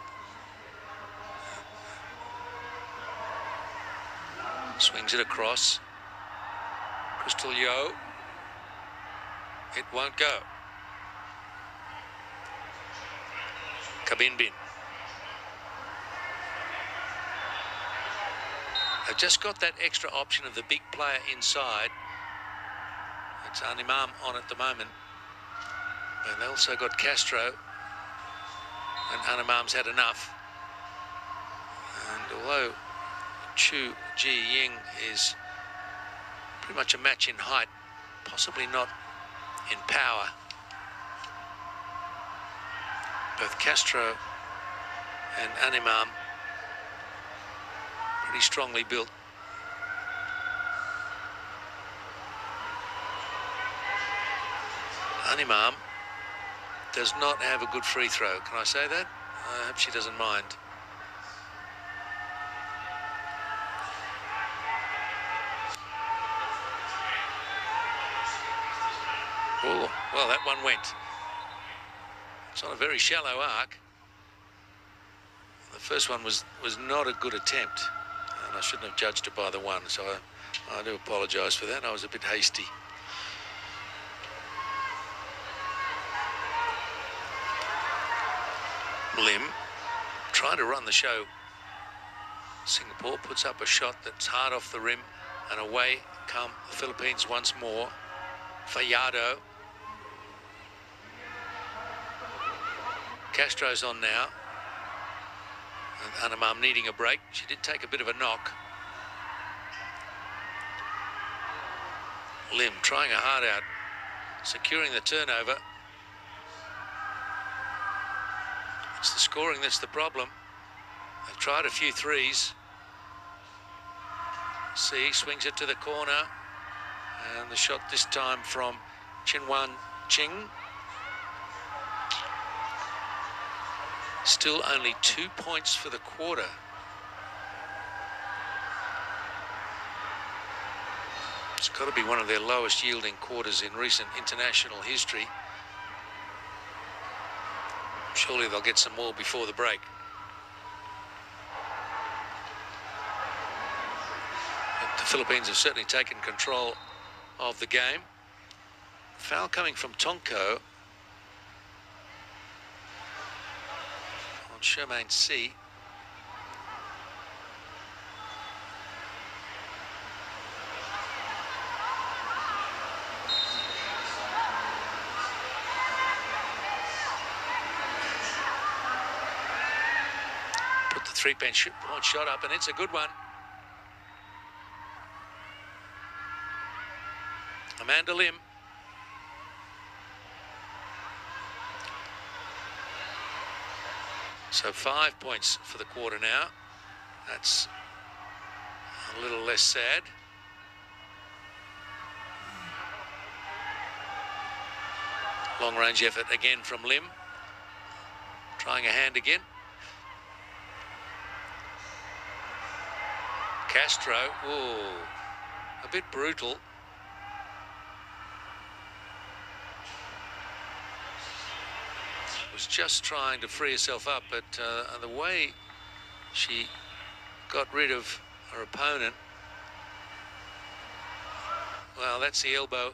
Speaker 1: Swings it across. Crystal Yo. It won't go. Kabinbin. They've just got that extra option of the big player inside. It's Animam on at the moment. And they also got Castro. And Animam's had enough. And although Chu Ji-ying is pretty much a match in height, possibly not in power. Both Castro and Animam pretty strongly built. Animam does not have a good free throw. Can I say that? I hope she doesn't mind. Oh, well, that one went. It's on a very shallow arc. The first one was not a good attempt, and I shouldn't have judged it by the one, so I do apologise for that. I was a bit hasty. Lim trying to run the show. Singapore puts up a shot that's hard off the rim, and away come the Philippines once more. Fajardo. Castro's on now. And Animam needing a break. She did take a bit of a knock. Lim trying a hard out, securing the turnover. It's the scoring that's the problem. They've tried a few threes. See, swings it to the corner. And the shot this time from Chin-Wan Ching. Still only 2 points for the quarter. It's got to be one of their lowest yielding quarters in recent international history. Surely they'll get some more before the break. But the Philippines have certainly taken control of the game. Foul coming from Tonko on Shermaine C. Put the three-point shot up, and it's a good one. Amanda Lim. So 5 points for the quarter now. That's a little less sad. Long range effort again from Lim. Trying a hand again. Castro, ooh, a bit brutal. Was just trying to free herself up, but the way she got rid of her opponent, well, that's the elbow.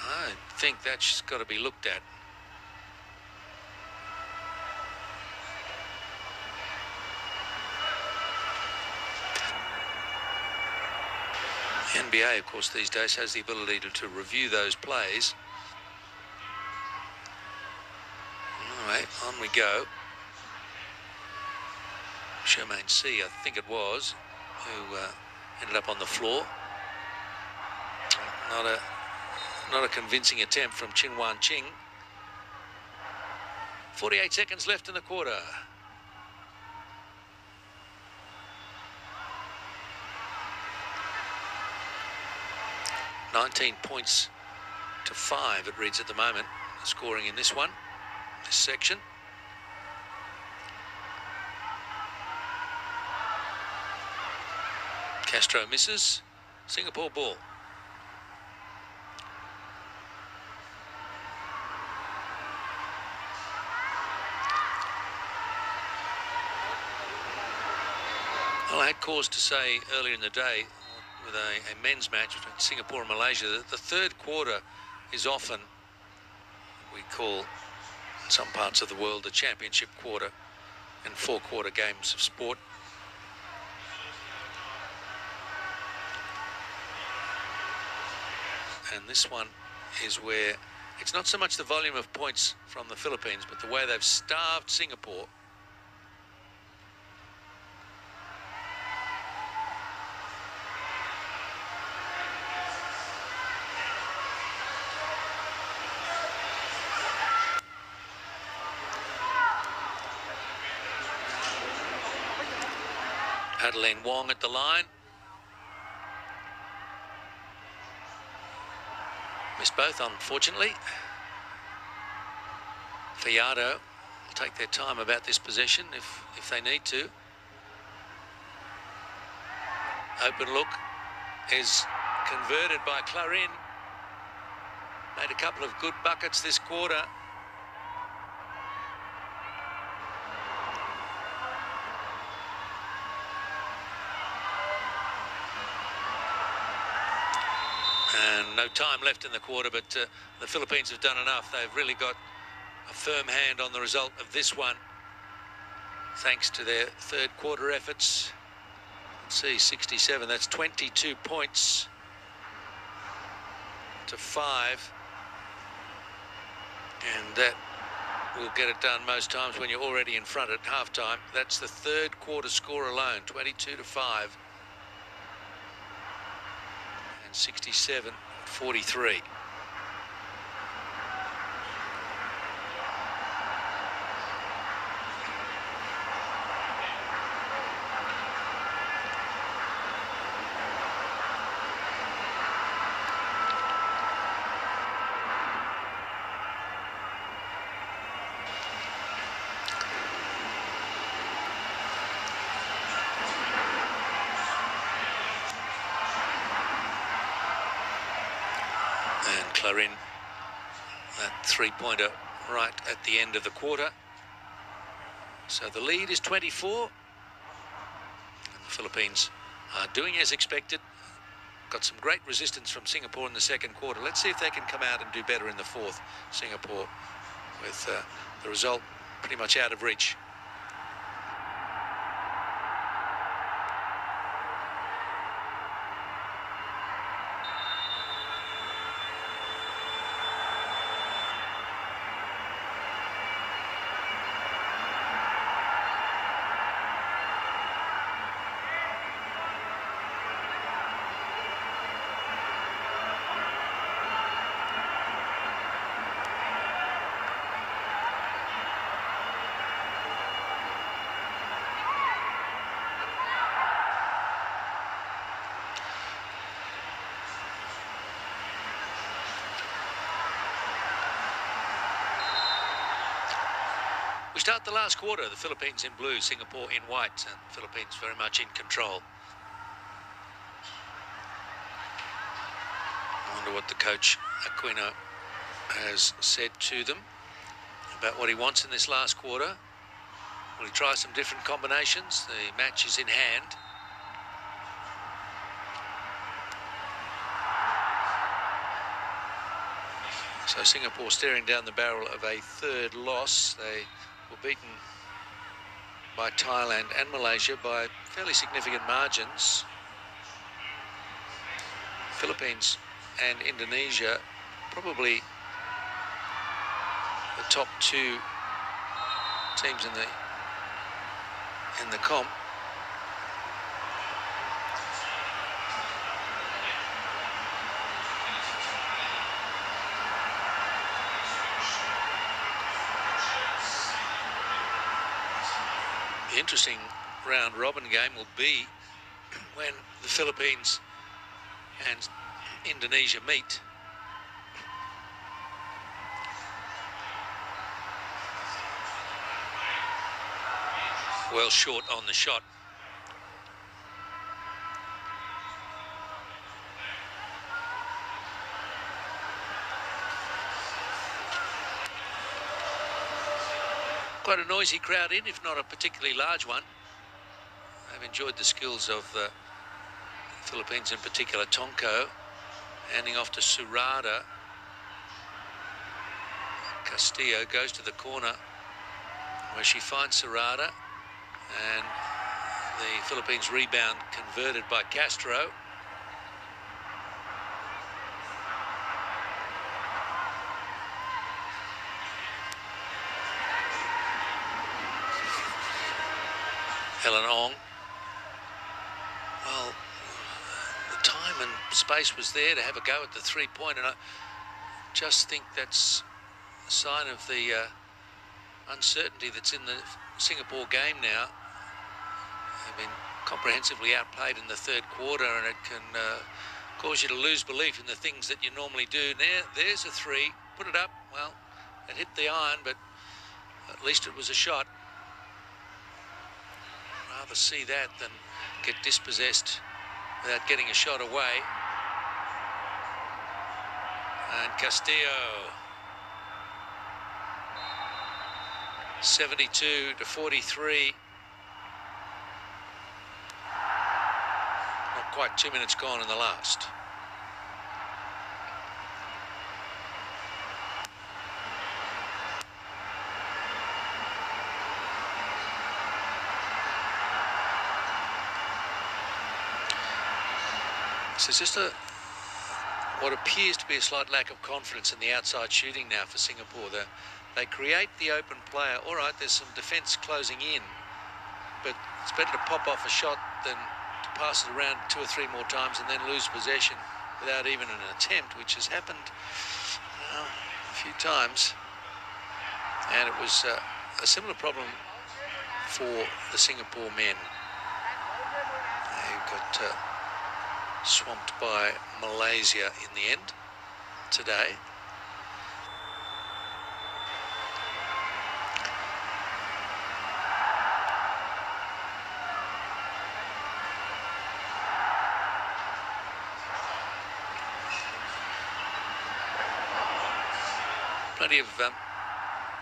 Speaker 1: I think that's got to be looked at. The NBA, of course, these days has the ability to review those plays. All right, on we go. Shermaine C, I think it was, who ended up on the floor. Not a convincing attempt from Chin-Wan Ching. 48 seconds left in the quarter. $19 points to 5 it reads at the moment, scoring in this one, this section. Castro misses. Singapore ball. Well, I had cause to say earlier in the day with a men's match between Singapore and Malaysia that the third quarter is often we call in some parts of the world the championship quarter in four-quarter games of sport. And this one is where it's not so much the volume of points from the Philippines, but the way they've starved Singapore. Adeline Wong at the line. Missed both, unfortunately. Fiado will take their time about this possession if they need to. Open look is converted by Clarin. Made a couple of good buckets this quarter. And no time left in the quarter, but the Philippines have done enough. They've really got a firm hand on the result of this one, thanks to their third quarter efforts. Let's see, 67, that's 22 points to 5. And that will get it done most times when you're already in front at halftime. That's the third quarter score alone, 22 to 5. 67-43. And Clarin, that three-pointer right at the end of the quarter. So the lead is 24. And the Philippines are doing as expected. Got some great resistance from Singapore in the second quarter. Let's see if they can come out and do better in the fourth. Singapore with the result pretty much out of reach. We start the last quarter, the Philippines in blue, Singapore in white, and Philippines very much in control. I wonder what the coach, Aquino, has said to them about what he wants in this last quarter. Will he try some different combinations? The match is in hand. So Singapore staring down the barrel of a third loss. They were beaten by Thailand and Malaysia by fairly significant margins. Philippines and Indonesia probably the top two teams in the comp. The interesting round-robin game will be when the Philippines and Indonesia meet. Well short on the shot. Quite a noisy crowd in, if not a particularly large one. I've enjoyed the skills of the Philippines, in particular Tonko, handing off to Surada. Castillo goes to the corner where she finds Surada, and the Philippines rebound converted by Castro. Helen Ong. Well, the time and space was there to have a go at the three-point, and I just think that's a sign of the uncertainty that's in the Singapore game now. They've been comprehensively outplayed in the third quarter, and it can cause you to lose belief in the things that you normally do. There's a three, put it up. Well, it hit the iron, but at least it was a shot. Rather see that than get dispossessed without getting a shot away. And Castillo, 72-43. Not quite 2 minutes gone in the last. So it's just what appears to be a slight lack of confidence in the outside shooting now for Singapore. They create the open player. All right, there's some defence closing in, but it's better to pop off a shot than to pass it around 2 or 3 more times and then lose possession without even an attempt, which has happened a few times. And it was a similar problem for the Singapore men. They got swamped by Malaysia in the end today. Plenty of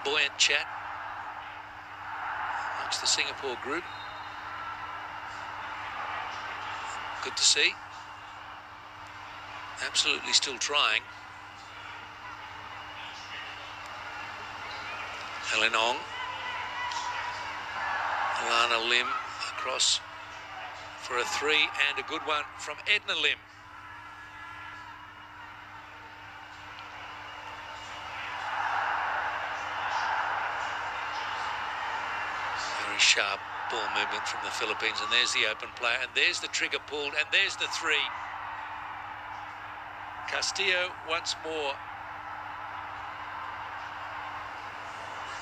Speaker 1: buoyant chat amongst the Singapore group. Good to see. Absolutely still trying. Helen Ong. Alana Lim across for a 3 and a good one from Edna Lim. Very sharp ball movement from the Philippines, and there's the open play, and there's the trigger pulled, and there's the 3. Castillo once more.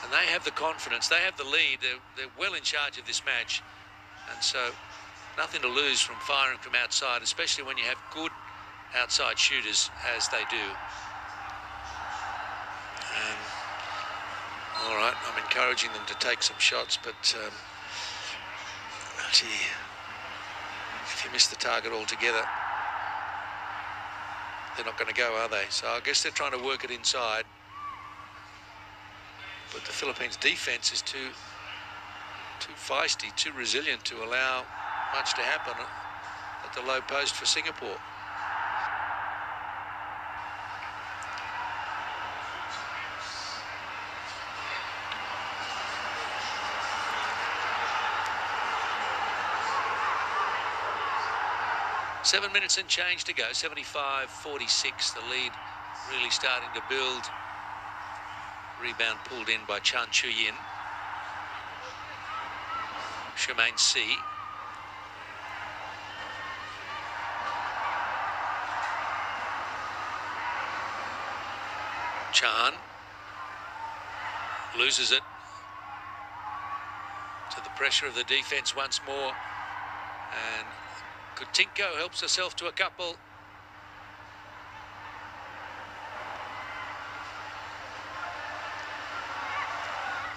Speaker 1: And they have the confidence, they have the lead, they're well in charge of this match. And so nothing to lose from firing from outside, especially when you have good outside shooters as they do. All right, I'm encouraging them to take some shots, but gee, if you miss the target altogether, they're not going to go, are they? So I guess they're trying to work it inside. But the Philippines' defence is too feisty, too resilient to allow much to happen at the low post for Singapore. Seven minutes and change to go, 75-46. The lead really starting to build. Rebound pulled in by Chan Chu-yin. Shemaine C. Chan loses it to the pressure of the defence once more, and Coutinho helps herself to a couple.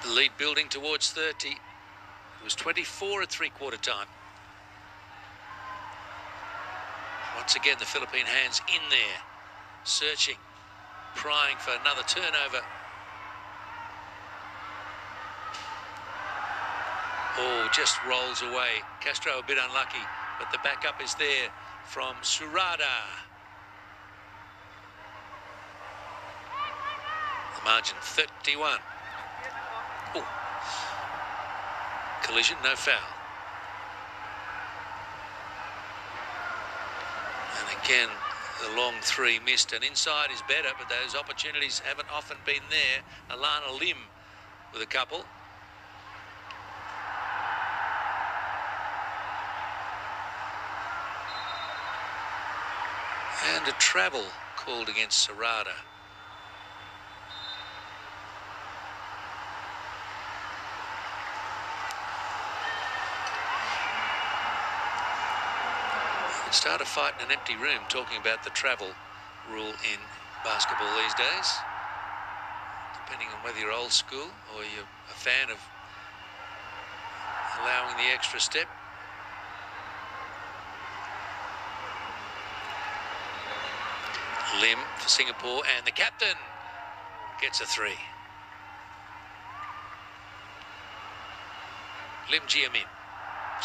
Speaker 1: The lead building towards 30. It was 24 at three-quarter time. Once again, the Philippine hands in there, searching, prying for another turnover. Oh, just rolls away. Castro a bit unlucky, but the backup is there from Surada. The margin 31. Oh. Collision, no foul. And again, the long 3 missed, and inside is better, but those opportunities haven't often been there. Alana Lim with a couple. And a travel called against Sarada. Start a fight in an empty room talking about the travel rule in basketball these days, depending on whether you're old school or you're a fan of allowing the extra step. Lim for Singapore, and the captain gets a 3. Lim Jia-min.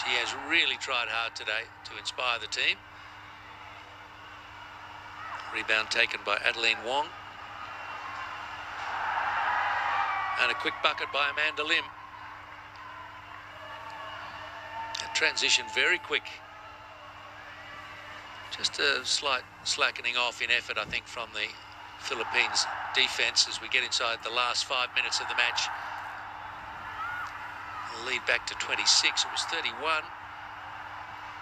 Speaker 1: She has really tried hard today to inspire the team. Rebound taken by Adeline Wong. And a quick bucket by Amanda Lim. A transition very quick. Just a slight slackening off in effort, I think, from the Philippines defence as we get inside the last 5 minutes of the match. The lead back to 26. It was 31.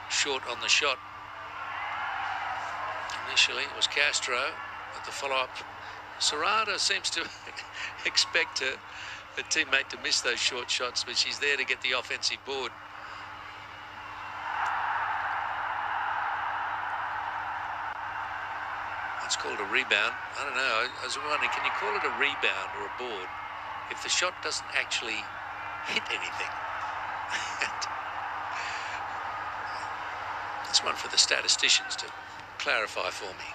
Speaker 1: Short on the shot. Initially it was Castro, but the follow-up, Serrata seems to expect her teammate to miss those short shots, but she's there to get the offensive board. It's called a rebound. I don't know. I was wondering, can you call it a rebound or a board if the shot doesn't actually hit anything? That's one for the statisticians to clarify for me.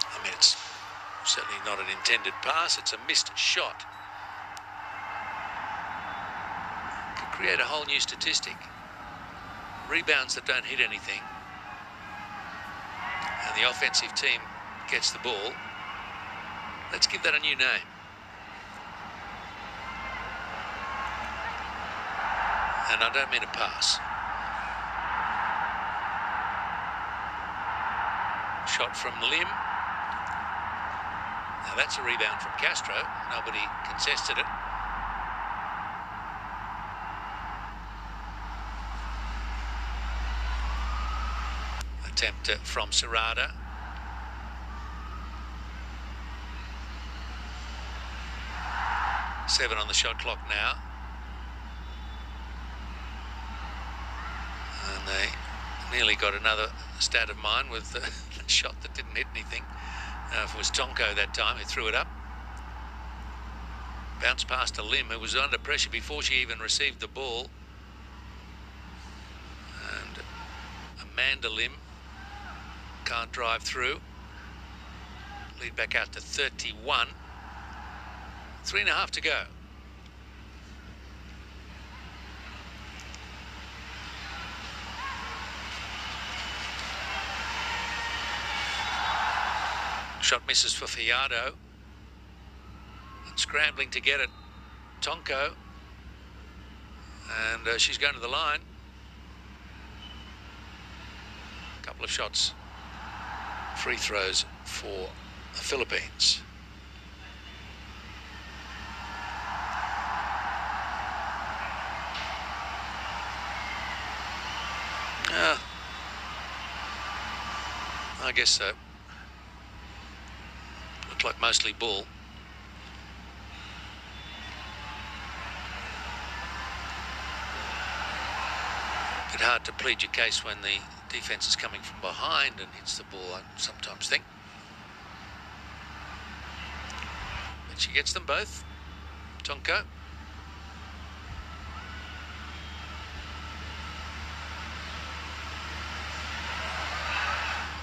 Speaker 1: I mean, it's certainly not an intended pass. It's a missed shot. Could create a whole new statistic. Rebounds that don't hit anything. And the offensive team gets the ball. Let's give that a new name. And I don't mean a pass. Shot from Lim. Now that's a rebound from Castro. Nobody contested it. Attempt from Serrata. Seven on the shot clock now. And they nearly got another stat of mine with the shot that didn't hit anything. If it was Tonko that time who threw it up. Bounced past a Lim who was under pressure before she even received the ball. And Amanda Lim can't drive through. Lead back out to 31. 3.5 to go. Shot misses for Fiado. And scrambling to get it, Tonko. And she's going to the line. A couple of shots, free throws for the Philippines. I guess so. Looked like mostly ball. Bit hard to plead your case when the defence is coming from behind and hits the ball, I sometimes think. But she gets them both. Tonko.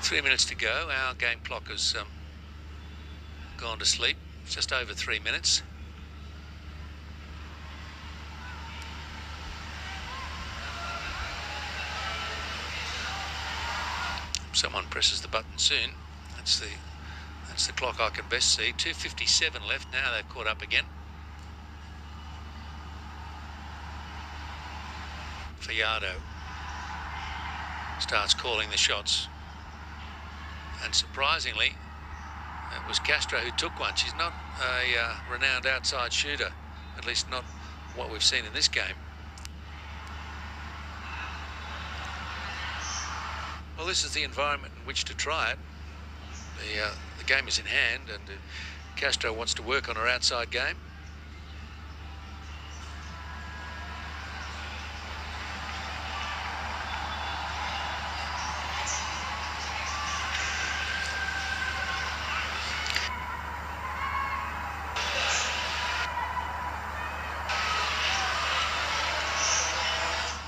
Speaker 1: Three minutes to go. Our game clock has gone to sleep. Just over 3 minutes. Someone presses the button soon. That's the clock I can best see. 2:57 left. Now they've caught up again. Fiado starts calling the shots. And surprisingly, it was Castro who took one. She's not a renowned outside shooter, at least not what we've seen in this game. Well, this is the environment in which to try it. The game is in hand, and Castro wants to work on her outside game.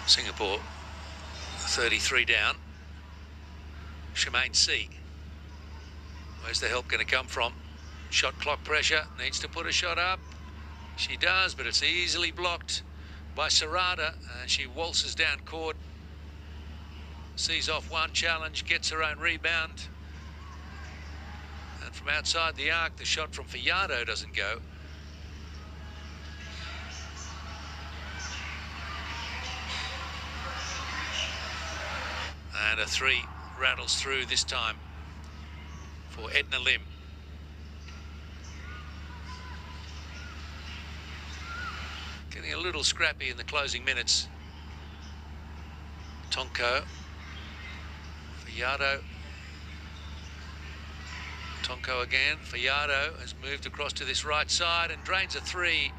Speaker 1: Singapore 33 down. Shemaine C. Where's the help going to come from? Shot clock pressure. Needs to put a shot up. She does, but it's easily blocked by Serrata. She waltzes down court. Sees off one challenge. Gets her own rebound. And from outside the arc, the shot from Fiado doesn't go. And a three rattles through this time for Edna Lim. Getting a little scrappy in the closing minutes. Tonko. Fiado Tonko again. Fiado has moved across to this right side and drains a 3.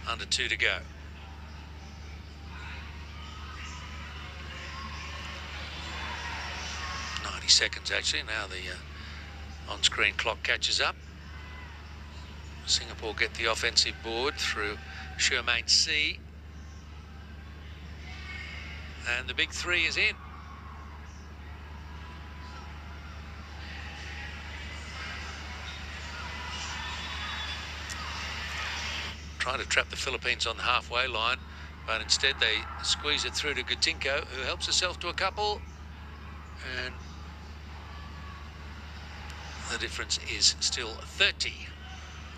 Speaker 1: Under 2 to go. 90 seconds actually. Now the on-screen clock catches up. Singapore get the offensive board through Shermaine C. And the big 3 is in. Trying to trap the Philippines on the halfway line, but instead they squeeze it through to Gutinko, who helps herself to a couple. And the difference is still 30,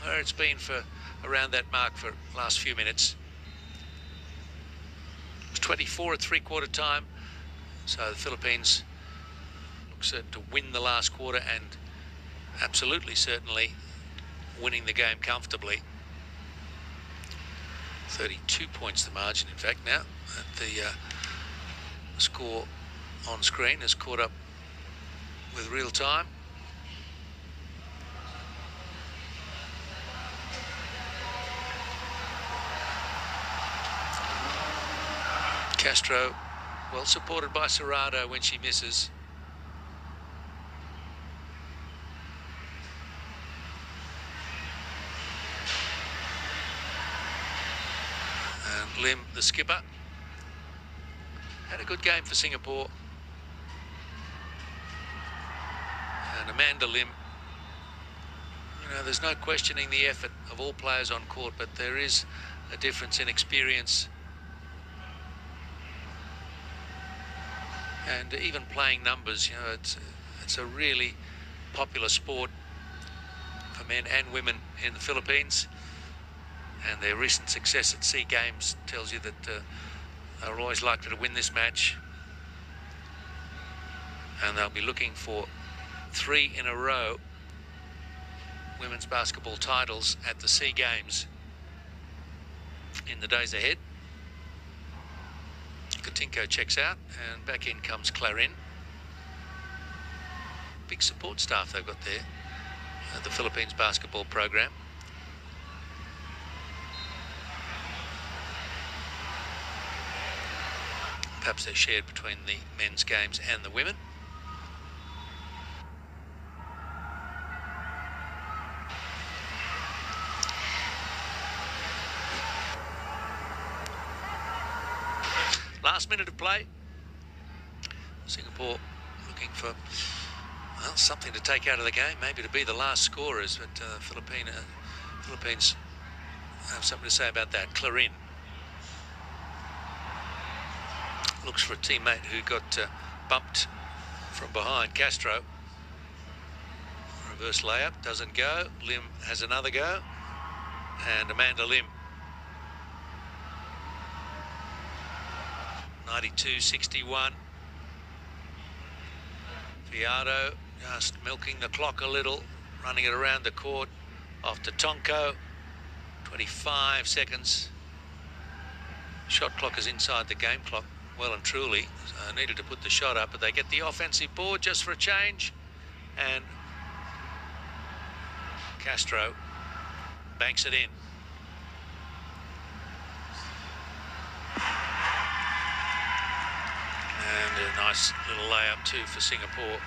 Speaker 1: where it's been for around that mark for the last few minutes. It's 24 at three-quarter time, so the Philippines look certain to win the last quarter and absolutely certainly winning the game comfortably. 32 points the margin, in fact, now. The score on screen has caught up with real time. Castro, well supported by Serrato when she misses. And Lim, the skipper, had a good game for Singapore. And Amanda Lim, you know, there's no questioning the effort of all players on court, but there is a difference in experience and even playing numbers. You know, it's a really popular sport for men and women in the Philippines, and their recent success at SEA Games tells you that they're always likely to win this match, and they'll be looking for 3 in a row women's basketball titles at the SEA Games in the days ahead. Coutinho checks out, and back in comes Clarin. Big support staff they've got there at the Philippines basketball program. Perhaps they're shared between the men's games and the women. Last minute of play. Singapore looking for, well, something to take out of the game, maybe to be the last scorers, but Philippines have something to say about that. Clarin looks for a teammate who got bumped from behind. Castro, reverse layup, doesn't go. Lim has another go, and Amanda Lim. 92-61. Fiado just milking the clock a little, running it around the court. Off to Tonko. 25 seconds. Shot clock is inside the game clock, well and truly. So needed to put the shot up, but they get the offensive board just for a change. And Castro banks it in. And a nice little layup too for Singapore.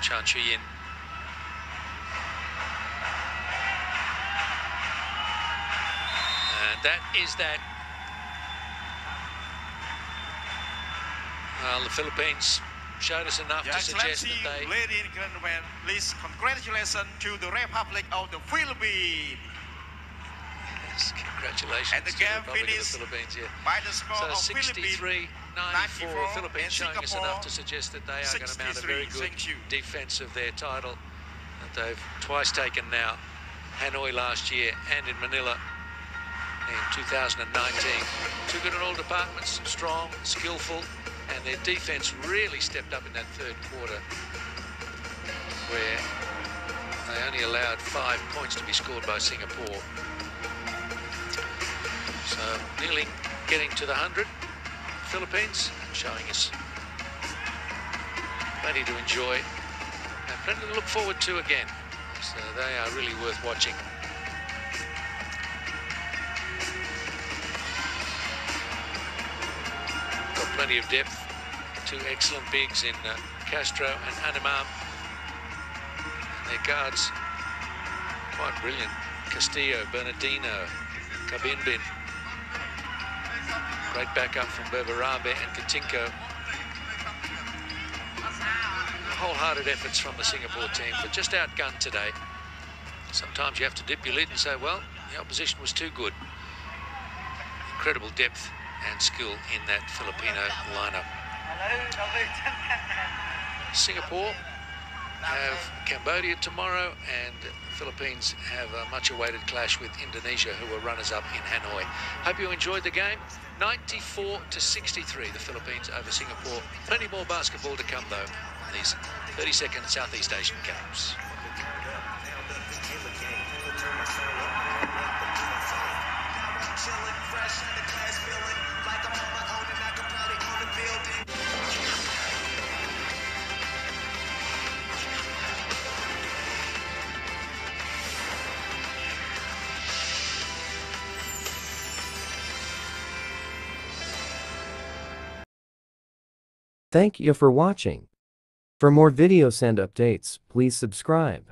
Speaker 1: Chan Chu-yin. And that is that. Well, the Philippines showed us enough to suggest that they...
Speaker 2: Ladies and gentlemen, please congratulations to the Republic of the Philippines.
Speaker 1: Yes, congratulations
Speaker 2: and the
Speaker 1: to
Speaker 2: game
Speaker 1: the Republic
Speaker 2: finished
Speaker 1: of the Philippines, yeah.
Speaker 2: By the score of
Speaker 1: 63-94, Philippines showing us enough to suggest that they are going to mount a very good defence of their title that they've twice taken now. Hanoi last year and in Manila in 2019. Too good in all departments, strong, skillful, and their defence really stepped up in that third quarter, where they only allowed 5 points to be scored by Singapore. nearly getting to the 100. Philippines showing us plenty to enjoy and plenty to look forward to again. So they are really worth watching. Got plenty of depth. Two excellent bigs in Castro and Animam. And their guards quite brilliant. Castillo, Bernardino, Kabinbin. Great backup from Berberabe and Katinko. Wholehearted efforts from the Singapore team, but just outgunned today. Sometimes you have to dip your lid and say, well, the opposition was too good. Incredible depth and skill in that Filipino lineup. Singapore have Cambodia tomorrow, and Philippines have a much-awaited clash with Indonesia, who are runners-up in Hanoi. Hope you enjoyed the game. 94-63, the Philippines over Singapore. Plenty more basketball to come, though, on these 32nd Southeast Asian Games.
Speaker 3: Thank you for watching. For more videos and updates, please subscribe.